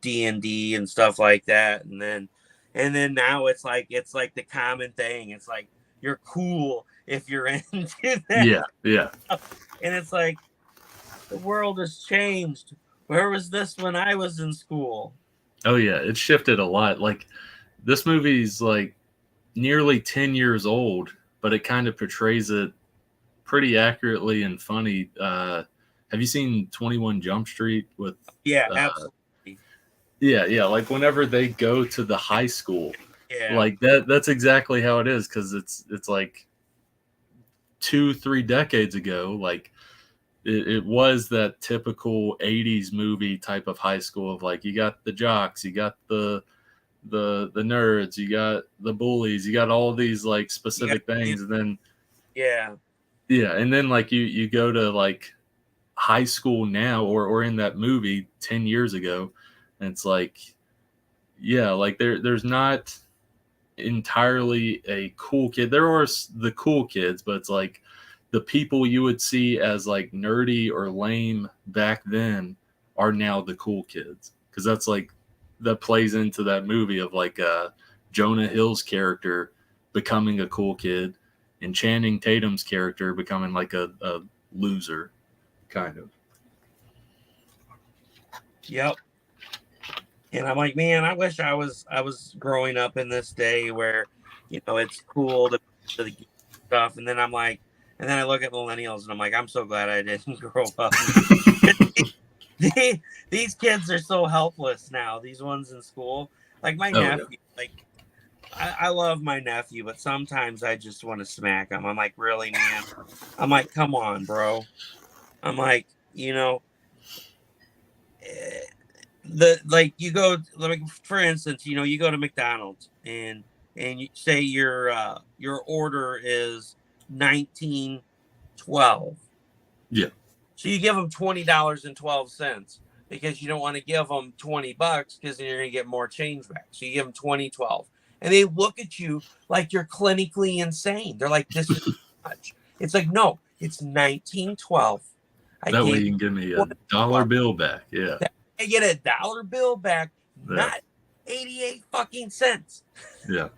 D&D and stuff like that. And then now it's like the common thing. It's like you're cool if you're into that. yeah. And it's like the world has changed. Where was this when I was in school? Oh yeah, it shifted a lot. Like this movie's like nearly 10 years old, but it kind of portrays it pretty accurately and funny. Have you seen 21 Jump Street with Absolutely. Yeah, like whenever they go to the high school, like that's exactly how it is, because it's like 2-3 decades ago. Like it was that typical 80s movie type of high school of like, you got the jocks, you got the nerds, you got the bullies, you got all these like specific things. And then and then like you go to like high school now, or in that movie 10 years ago, and it's like, like there's not entirely a cool kid. There are the cool kids, but it's like the people you would see as like nerdy or lame back then are now the cool kids, because that's like that plays into that movie of like Jonah Hill's character becoming a cool kid and Channing Tatum's character becoming like a loser, kind of. Yep. And I'm like, man, I wish I was growing up in this day where, it's cool to the stuff. And then I'm like, and then I look at millennials and I'm like, I'm so glad I didn't grow up. These kids are so helpless now. These ones in school, like my nephew, like I love my nephew, but sometimes I just want to smack him. I'm like, really, man? I'm like, come on, bro. I'm like, you go, like, for instance, you go to McDonald's and you say your order is $19.12. Yeah. So you give them $20.12 because you don't want to give them $20 because then you're gonna get more change back. So you give them $20.12, and they look at you like you're clinically insane. They're like, "This is too much." It's like, no, it's $19.12. That way you can give me a dollar bill back. Yeah. I get a dollar bill back, not 88 fucking cents. Yeah.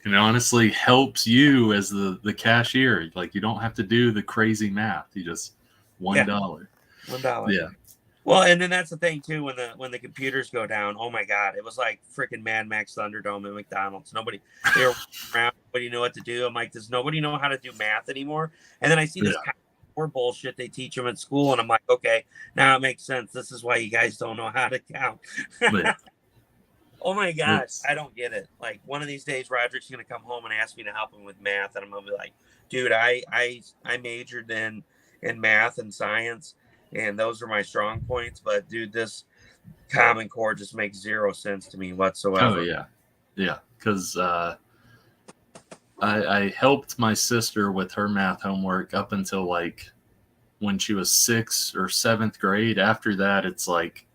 And it honestly helps you as the cashier. Like, you don't have to do the crazy math. You just $1. $1. Yeah. Well, and then that's the thing too, when the computers go down, oh my God, it was like freaking Mad Max Thunderdome at McDonald's. They were around, nobody knew what to do. I'm like, does nobody know how to do math anymore? And then I see this kind of bullshit they teach them at school, and I'm like, okay, now it makes sense. This is why you guys don't know how to count. Oh my gosh, I don't get it. Like, one of these days, Roderick's gonna come home and ask me to help him with math, and I'm gonna be like, dude, I majored in math and science, and those are my strong points. But dude, this Common Core just makes zero sense to me whatsoever. Oh yeah, because I helped my sister with her math homework up until like when she was 6th or 7th grade. After that, it's like,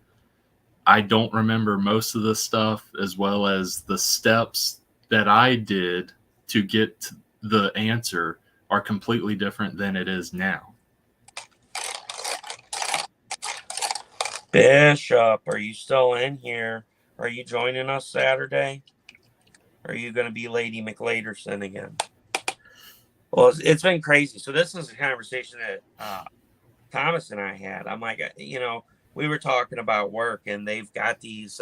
I don't remember most of the stuff, as well as the steps that I did to get to the answer are completely different than it is now. Bishop, are you still in here? Are you joining us Saturday? Are you going to be Lady McLaderson again? Well, it's been crazy. So this is a conversation that Thomas and I had. I'm like, we were talking about work, and they've got these,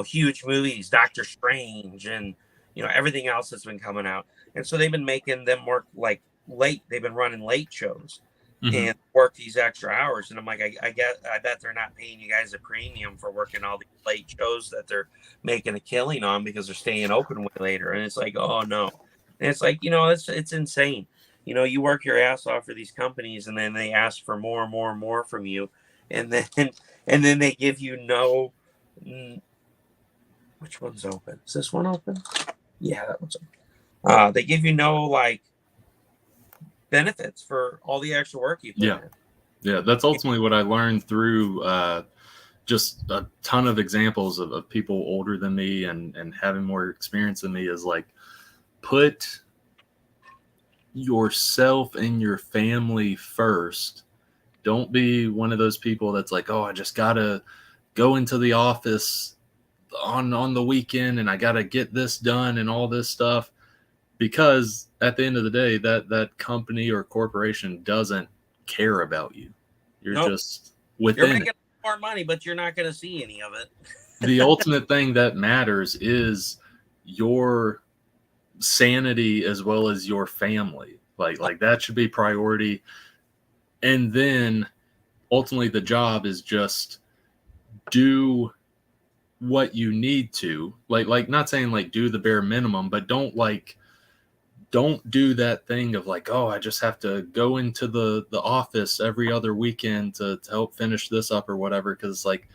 huge movies, Doctor Strange, and, everything else that's been coming out. And so they've been making them work like late. They've been running late shows and work these extra hours. And I'm like, I bet they're not paying you guys a premium for working all these late shows that they're making a killing on because they're staying open way later. And it's like, oh no. And it's like, it's insane. You work your ass off for these companies, and then they ask for more and more and more from you. And then they give you no. Which one's open? Is this one open? Yeah, that one's open. They give you no like benefits for all the extra work you put Yeah. in. Yeah, that's ultimately what I learned through just a ton of examples of people older than me and having more experience than me is like, put yourself and your family first. Don't be one of those people that's like, oh, I just gotta go into the office on the weekend and I gotta get this done and all this stuff. Because at the end of the day, that company or corporation doesn't care about you. You're Nope. just You're within it. making more money, but you're not going to see any of it. The ultimate thing that matters is your sanity as well as your family. Like that should be priority. And then ultimately the job is just do what you need to. Like not saying like do the bare minimum, but don't do that thing of like, oh, I just have to go into the office every other weekend to help finish this up or whatever, because like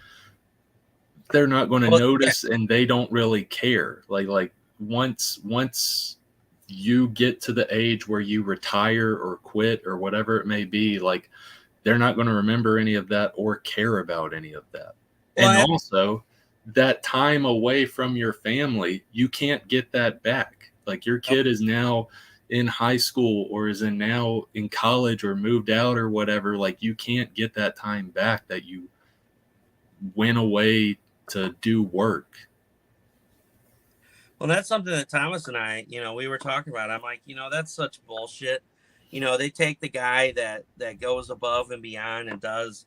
they're not going to Well, notice and they don't really care. Like once you get to the age where you retire or quit or whatever it may be, like they're not going to remember any of that or care about any of that. Well, And also that time away from your family, you can't get that back. Like your kid is now in high school or is now in college or moved out or whatever. Like you can't get that time back that you went away to do work. Well, that's something that Thomas and I, we were talking about. I'm like, that's such bullshit. They take the guy that goes above and beyond and does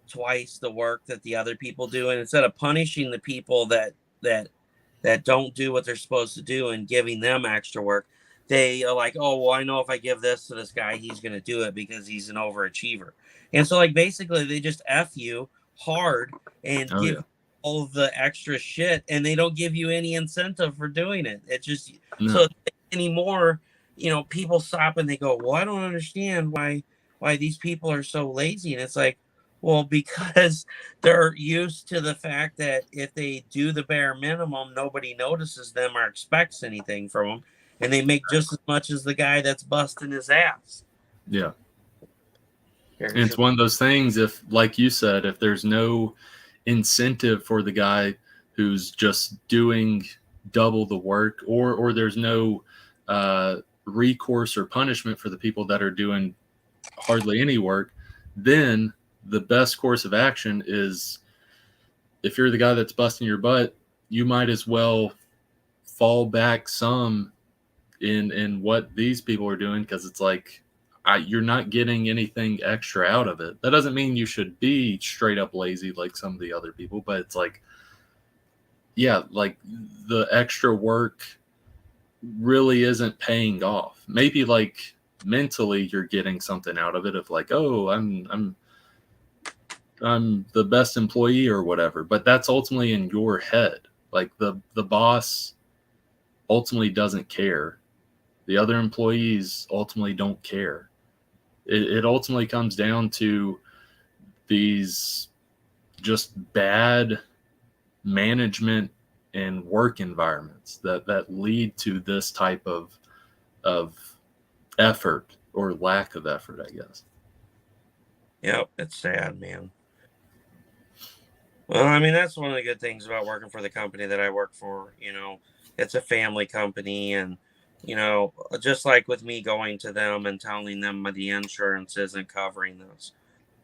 twice the work that the other people do, and instead of punishing the people that don't do what they're supposed to do and giving them extra work, they are like, oh, well, I know if I give this to this guy, he's going to do it because he's an overachiever. And so, like, basically, they just F you hard and Oh give yeah. all the extra shit, and they don't give you any incentive for doing it. It just No. so anymore, people stop and they go, well, I don't understand why these people are so lazy. And it's like, well, because they're used to the fact that if they do the bare minimum, nobody notices them or expects anything from them, and they make just as much as the guy that's busting his ass. Yeah. And it's one of those things, if, like you said, if there's no incentive for the guy who's just doing double the work, or there's no recourse or punishment for the people that are doing hardly any work, then the best course of action is, if you're the guy that's busting your butt, you might as well fall back some in what these people are doing, because it's like you're not getting anything extra out of it. That doesn't mean you should be straight up lazy like some of the other people, but it's like, yeah, like the extra work really isn't paying off. Maybe like mentally you're getting something out of it of like, oh, I'm the best employee or whatever, but that's ultimately in your head. Like the boss ultimately doesn't care. The other employees ultimately don't care. It ultimately comes down to these just bad management and work environments that lead to this type of effort or lack of effort, I guess. Yep, it's sad, man. Well, I mean, that's one of the good things about working for the company that I work for. It's a family company, and just like with me going to them and telling them the insurance isn't covering this.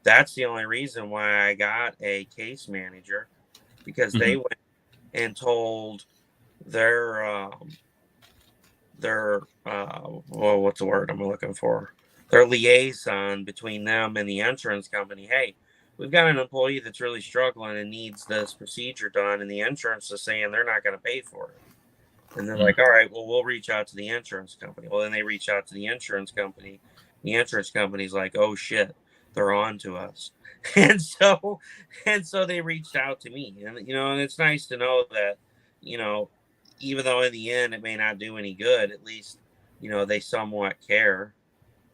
That's the only reason why I got a case manager, because they went and told their well, what's the word I'm looking for? Their liaison between them and the insurance company. Hey, we've got an employee that's really struggling and needs this procedure done, and the insurance is saying they're not going to pay for it. And they're like, all right, well, we'll reach out to the insurance company. Well, then they reach out to the insurance company. The insurance company's like, oh shit, they're on to us. And so they reached out to me. And and it's nice to know that, even though in the end it may not do any good, at least, they somewhat care.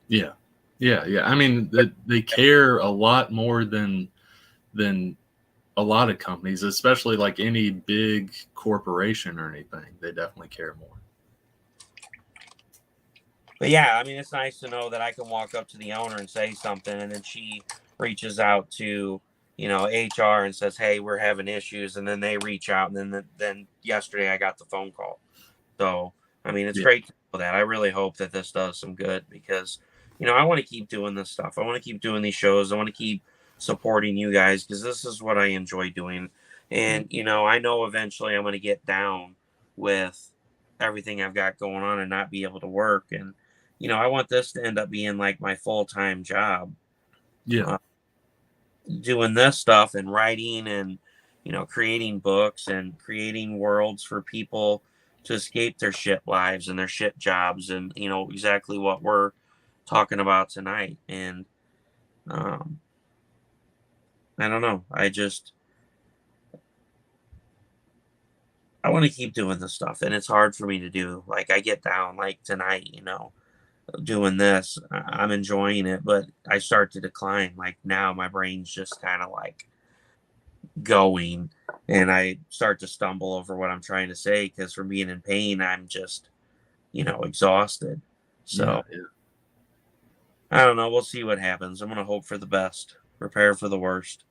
Yeah. I mean, they care a lot more than a lot of companies, especially like any big corporation or anything. They definitely care more. but yeah, I mean, it's nice to know that I can walk up to the owner and say something, and then she reaches out to, HR and says, "Hey, we're having issues," and then they reach out, and then yesterday I got the phone call. So, I mean, it's Yeah. great to know that. I really hope that this does some good because, I want to keep doing this stuff. I want to keep doing these shows. I want to keep supporting you guys because this is what I enjoy doing. And, I know eventually I'm going to get down with everything I've got going on and not be able to work. And, I want this to end up being like my full-time job. Yeah. Doing this stuff and writing and, creating books and creating worlds for people to escape their shit lives and their shit jobs and, exactly what we're talking about tonight. And, I don't know. I want to keep doing this stuff and it's hard for me to do. Like I get down like tonight, doing this, I'm enjoying it, but I start to decline. Like now my brain's just kind of like going and I start to stumble over what I'm trying to say because from being in pain, I'm just, exhausted. So Yeah. I don't know. We'll see what happens. I'm going to hope for the best, prepare for the worst.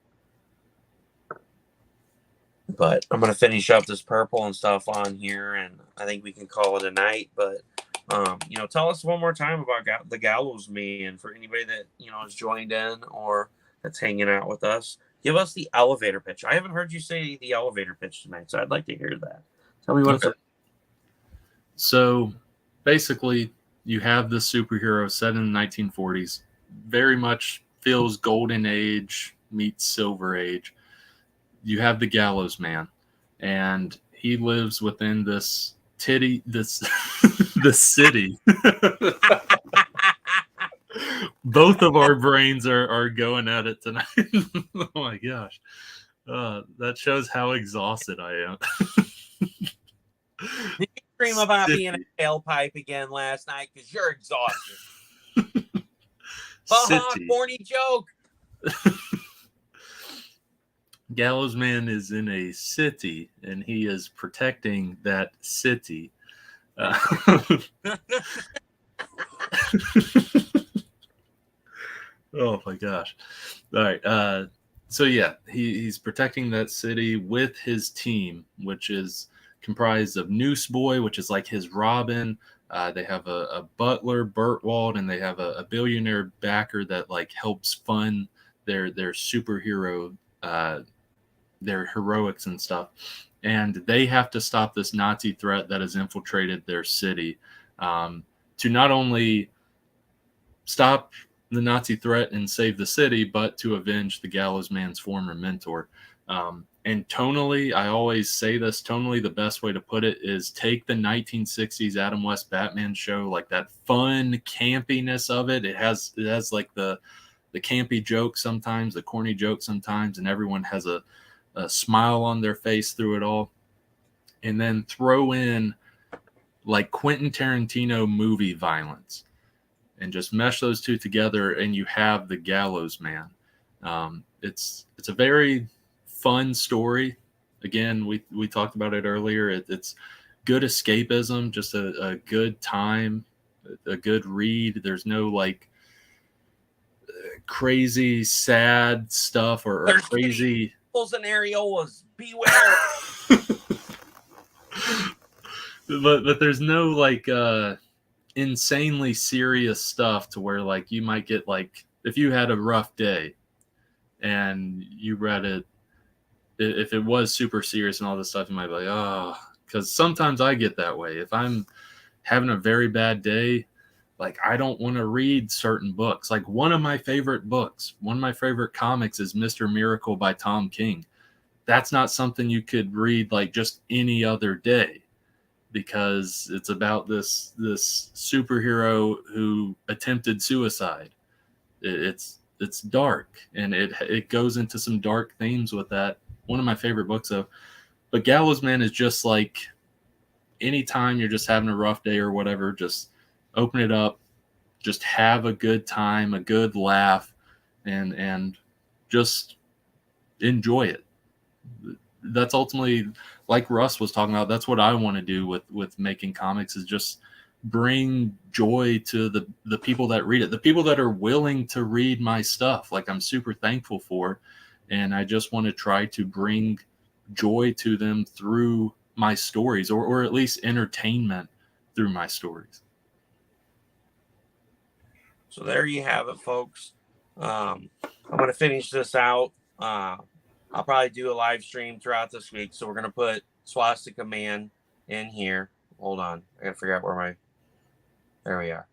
But I'm going to finish up this purple and stuff on here, and I think we can call it a night. But, tell us one more time about the Gallows Man for anybody that, has joined in or that's hanging out with us. Give us the elevator pitch. I haven't heard you say the elevator pitch tonight, so I'd like to hear that. Tell me what it's Okay. So basically, you have this superhero set in the 1940s. Very much feels golden age meets silver age. You have the Gallows Man, and he lives within this this city. Both of our brains are going at it tonight. Oh my gosh. That shows how exhausted I am. Did you dream about City. being a tailpipe again last night? Because you're exhausted. City. Corny joke. Gallows Man is in a city, and he is protecting that city. Oh my gosh. All right. So yeah, he's protecting that city with his team, which is comprised of Newsboy, which is like his Robin. They have a butler, Bertwald, and they have a billionaire backer that like helps fund their superhero, their heroics and stuff. And they have to stop this Nazi threat that has infiltrated their city, to not only stop the Nazi threat and save the city, but to avenge the Gallows Man's former mentor. And tonally, I always say this, tonally, the best way to put it is take the 1960s Adam West Batman show, like that fun campiness of it. It has like the campy joke sometimes, the corny joke sometimes, and everyone has a smile on their face through it all. And then throw in like Quentin Tarantino movie violence and just mesh those two together, and you have the Gallows Man. It's a very fun story. Again, we talked about it earlier. It's good escapism, just a good time, a good read. There's no like crazy sad stuff or crazy and areolas. Beware. but there's no like insanely serious stuff to where like you might get like if you had a rough day and you read it, if it was super serious and all this stuff, you might be like, oh, because sometimes I get that way. If I'm having a very bad day, like I don't want to read certain books. Like one of my favorite comics is Mr. Miracle by Tom King. That's not something you could read like just any other day, because it's about this superhero who attempted suicide. It's dark, and it goes into some dark themes with that. One of my favorite books, though. But Gallows Man is just like anytime you're just having a rough day or whatever, just open it up, just have a good time, a good laugh, and just enjoy it. That's ultimately, like Russ was talking about, that's what I want to do with making comics, is just bring joy to the people that read it, the people that are willing to read my stuff. Like, I'm super thankful for, and I just want to try to bring joy to them through my stories, or at least entertainment through my stories. So there you have it, folks. I'm going to finish this out. I'll probably do a live stream throughout this week. So we're going to put Swastika Man in here. Hold on. I got to figure out where my... There we are.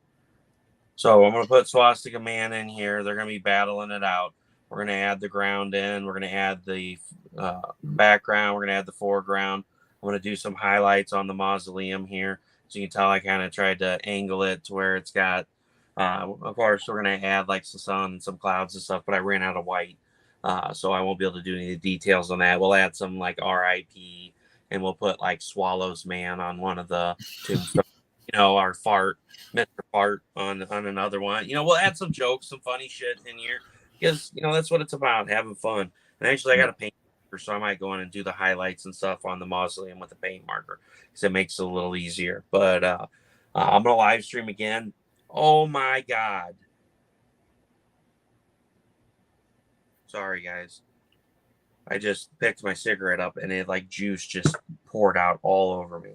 So I'm going to put Swastika Man in here. They're going to be battling it out. We're going to add the ground in. We're going to add the background. We're going to add the foreground. I'm going to do some highlights on the mausoleum here. So you can tell I kind of tried to angle it to where it's got... of course, we're going to add like the sun and some clouds and stuff, but I ran out of white. So I won't be able to do any details on that. We'll add some like RIP, and we'll put like Swallows Man on one of the tombstones. Our Fart, Mr. Fart on another one. We'll add some jokes, some funny shit in here because, that's what it's about, having fun. And actually, I got a paint marker, so I might go in and do the highlights and stuff on the mausoleum with a paint marker because it makes it a little easier. But I'm going to live stream again. Oh my God. Sorry, guys. I just picked my cigarette up and it like juice just poured out all over me.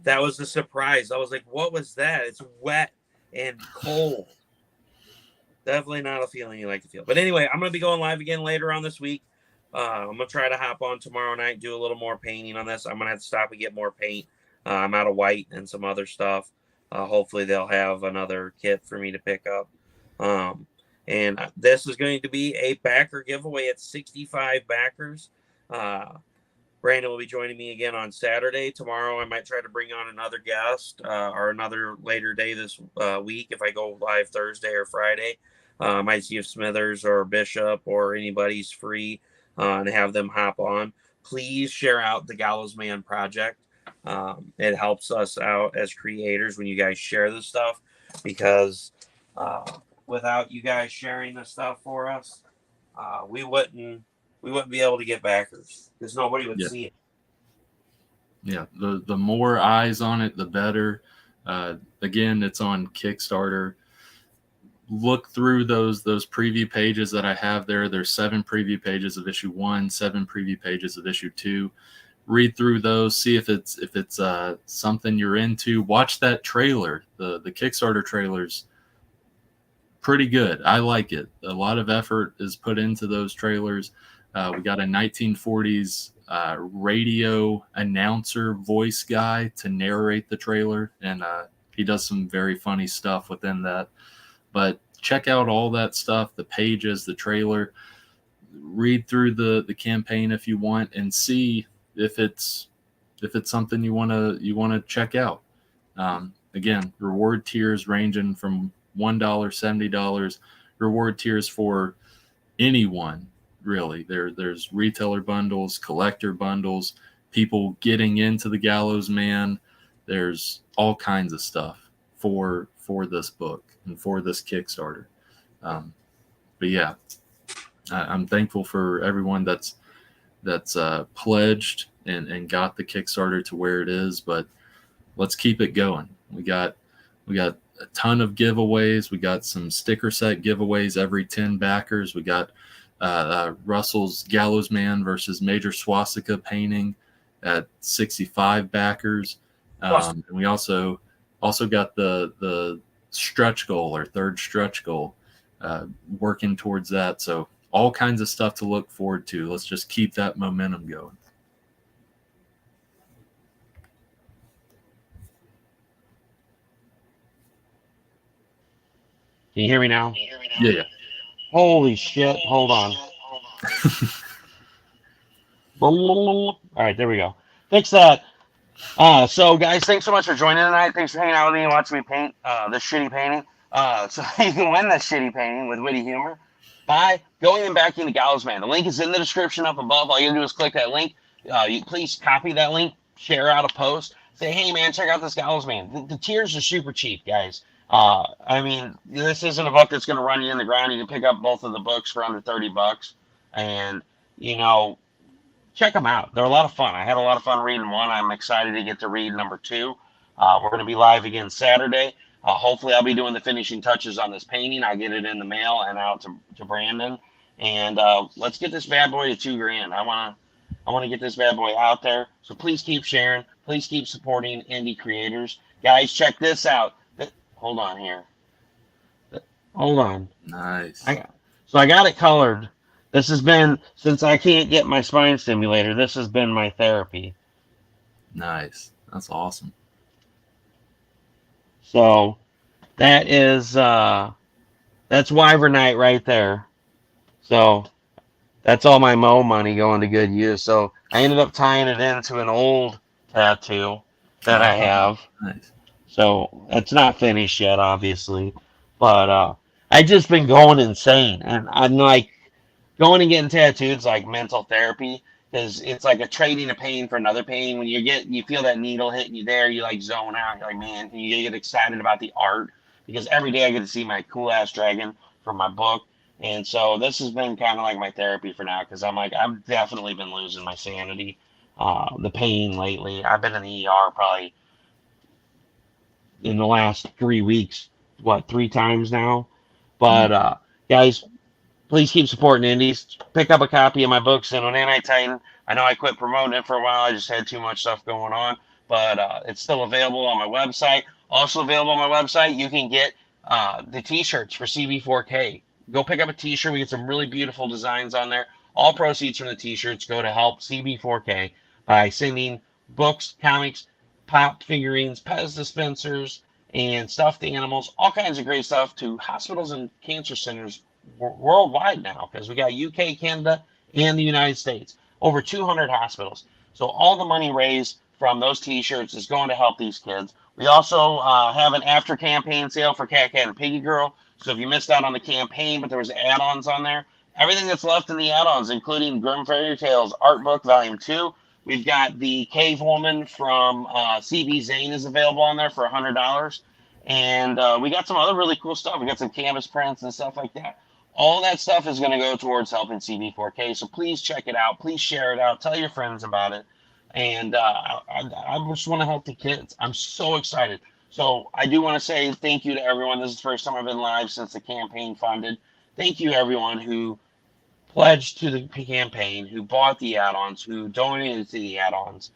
That was a surprise. I was like, what was that? It's wet and cold. Definitely not a feeling you like to feel. But anyway, I'm going to be going live again later on this week. I'm going to try to hop on tomorrow night, do a little more painting on this. I'm going to have to stop and get more paint. I'm out of white and some other stuff. Hopefully they'll have another kit for me to pick up. And this is going to be a backer giveaway at 65 backers. Brandon will be joining me again on Saturday. Tomorrow I might try to bring on another guest or another later day this week if I go live Thursday or Friday. I might see if Smithers or Bishop or anybody's free and have them hop on. Please share out the Gallows Man project. It helps us out as creators when you guys share this stuff, because without you guys sharing this stuff for us, we wouldn't be able to get backers because nobody would see it. Yeah, the more eyes on it, the better. Again, it's on Kickstarter. Look through those preview pages that I have there. There's 7 preview pages of issue 1, 7 preview pages of issue 2. Read through those, see if it's something you're into. Watch that trailer. The Kickstarter trailer's pretty good. I like it. A lot of effort is put into those trailers. We got a 1940s radio announcer voice guy to narrate the trailer, and he does some very funny stuff within that. But check out all that stuff, the pages, the trailer. Read through the campaign if you want, and see if it's something you want to check out. Again, reward tiers ranging from $1, $70. Reward tiers for anyone, really. There's retailer bundles, collector bundles, people getting into the Gallows Man. There's all kinds of stuff for this book and for this Kickstarter. But yeah, I'm thankful for everyone that's pledged and got the Kickstarter to where it is. But let's keep it going. We got a ton of giveaways. We got some sticker set giveaways every 10 backers. We got Russell's Gallows Man versus Major Swastika painting at 65 backers. And we also got the stretch goal, or third stretch goal, working towards that. So all kinds of stuff to look forward to. Let's just keep that momentum going. Can you hear me now? Yeah. Holy shit. Hold on. All right, there we go. Fix that. So, guys, thanks so much for joining tonight. Thanks for hanging out with me and watching me paint this shitty painting. So you can win this shitty painting with witty humor by going and backing the Gallows Man. The link is in the description up above. All you gotta do is click that link. You please copy that link, share out a post, say, hey, man, check out this Gallows Man. The tiers are super cheap, guys. I mean, this isn't a book that's going to run you in the ground. You can pick up both of the books for under $30, and check them out. They're a lot of fun. I had a lot of fun reading one. I'm excited to get to read number 2. We're going to be live again Saturday. Hopefully, I'll be doing the finishing touches on this painting. I'll get it in the mail and out to Brandon. And let's get this bad boy to $2,000. I want to get this bad boy out there. So please keep sharing. Please keep supporting indie creators. Guys, check this out. Hold on here. Hold on. Nice. So I got it colored. This has been, since I can't get my spine stimulator, this has been my therapy. Nice. That's awesome. So that is, that's Wyvernite right there. So that's all my Mo money going to good use. So I ended up tying it into an old tattoo that I have. Nice. So it's not finished yet, obviously. But I just been going insane. And I'm like, going and getting tattooed is like mental therapy because it's like a trading a pain for another pain. When you feel that needle hitting you there, you like zone out. You're like, man, and you get excited about the art because every day I get to see my cool ass dragon from my book. And so this has been kind of like my therapy for now because I'm like, I've definitely been losing my sanity, the pain lately. I've been in the ER probably in the last 3 weeks, 3 times now. But guys, please keep supporting indies. Pick up a copy of my books and on Anti-Titan. I know I quit promoting it for a while. I just had too much stuff going on, but it's still available on my website. Also available on my website, you can get the T-shirts for CB4K. Go pick up a T-shirt. We get some really beautiful designs on there. All proceeds from the T-shirts go to help CB4K by sending books, comics, pop figurines, Pez dispensers, and stuffed animals, all kinds of great stuff to hospitals and cancer centers worldwide now because we got UK, Canada, and the United States. Over 200 hospitals. So all the money raised from those T-shirts is going to help these kids. We also have an after campaign sale for Cat Cat and Piggy Girl. So if you missed out on the campaign, but there was add-ons on there, everything that's left in the add-ons, including Grim Fairy Tales Art Book Volume 2. We've got the Cave Woman from CB Zane is available on there for $100. And we got some other really cool stuff. We got some canvas prints and stuff like that. All that stuff is going to go towards helping CB4K. So please check it out. Please share it out. Tell your friends about it. And I just want to help the kids. I'm so excited. So I do want to say thank you to everyone. This is the first time I've been live since the campaign funded. Thank you, everyone who pledged to the campaign, who bought the add-ons, who donated to the add-ons.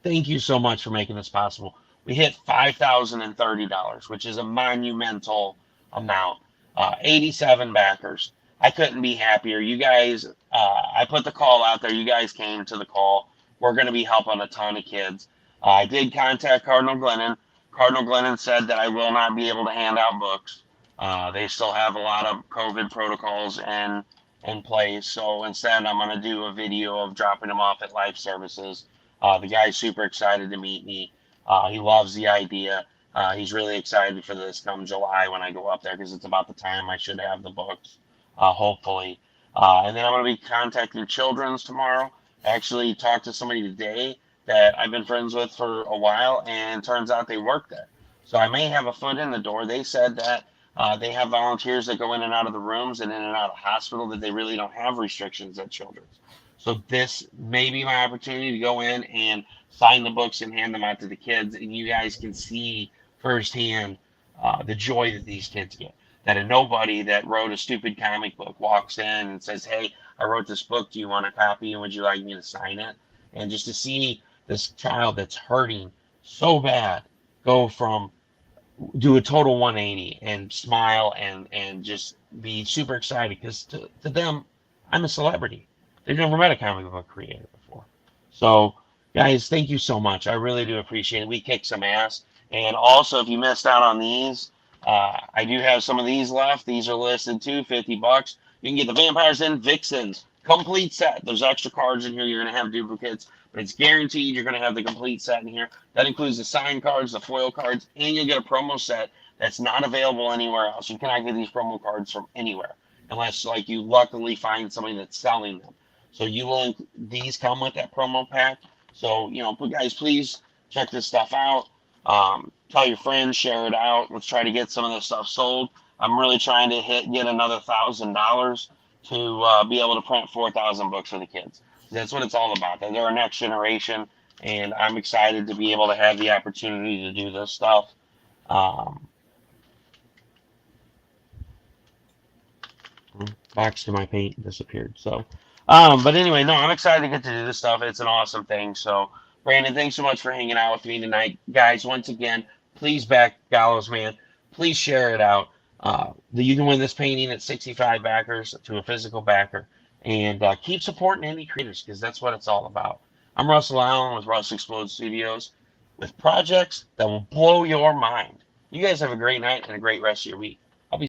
Thank you so much for making this possible. We hit $5,030, which is a monumental amount. 87 backers. I couldn't be happier. You guys, I put the call out there. You guys came to the call. We're going to be helping a ton of kids. I did contact Cardinal Glennon. Cardinal Glennon said that I will not be able to hand out books. They still have a lot of COVID protocols in place. So instead, I'm going to do a video of dropping them off at Life Services. The guy's super excited to meet me. He loves the idea. He's really excited for this come July when I go up there because it's about the time I should have the books, hopefully. And then I'm going to be contacting Children's tomorrow. I actually talked to somebody today that I've been friends with for a while, and turns out they work there. So I may have a foot in the door. They said that they have volunteers that go in and out of the rooms and in and out of the hospital, that they really don't have restrictions at Children's. So this may be my opportunity to go in and sign the books and hand them out to the kids, and you guys can see firsthand the joy that these kids get. That a nobody that wrote a stupid comic book walks in and says, hey, I wrote this book. Do you want a copy? And would you like me to sign it? And just to see this child that's hurting so bad go from do a total 180 and smile and just be super excited because to them, I'm a celebrity. They've never met a comic book creator before. So, guys, thank you so much. I really do appreciate it. We kick some ass. And also, if you missed out on these, I do have some of these left. These are listed too, $50. You can get the Vampires and Vixens complete set. There's extra cards in here. You're going to have duplicates, but it's guaranteed you're going to have the complete set in here. That includes the signed cards, the foil cards, and you'll get a promo set that's not available anywhere else. You cannot get these promo cards from anywhere unless, like, you luckily find somebody that's selling them. So these come with that promo pack. So, guys, please check this stuff out. Tell your friends, share it out. Let's try to get some of this stuff sold. I'm really trying to get another $1,000 to be able to print 4,000 books for the kids. That's what it's all about. They're our next generation, and I'm excited to be able to have the opportunity to do this stuff. Box to my paint disappeared. So, but anyway, no, I'm excited to get to do this stuff. It's an awesome thing. So, Brandon, thanks so much for hanging out with me tonight, guys. Once again, please back Gallows Man. Please share it out. You can win this painting at 65 backers to a physical backer, and keep supporting indie creators because that's what it's all about. I'm Russell Allen with Russ Explode Studios with projects that will blow your mind. You guys have a great night and a great rest of your week.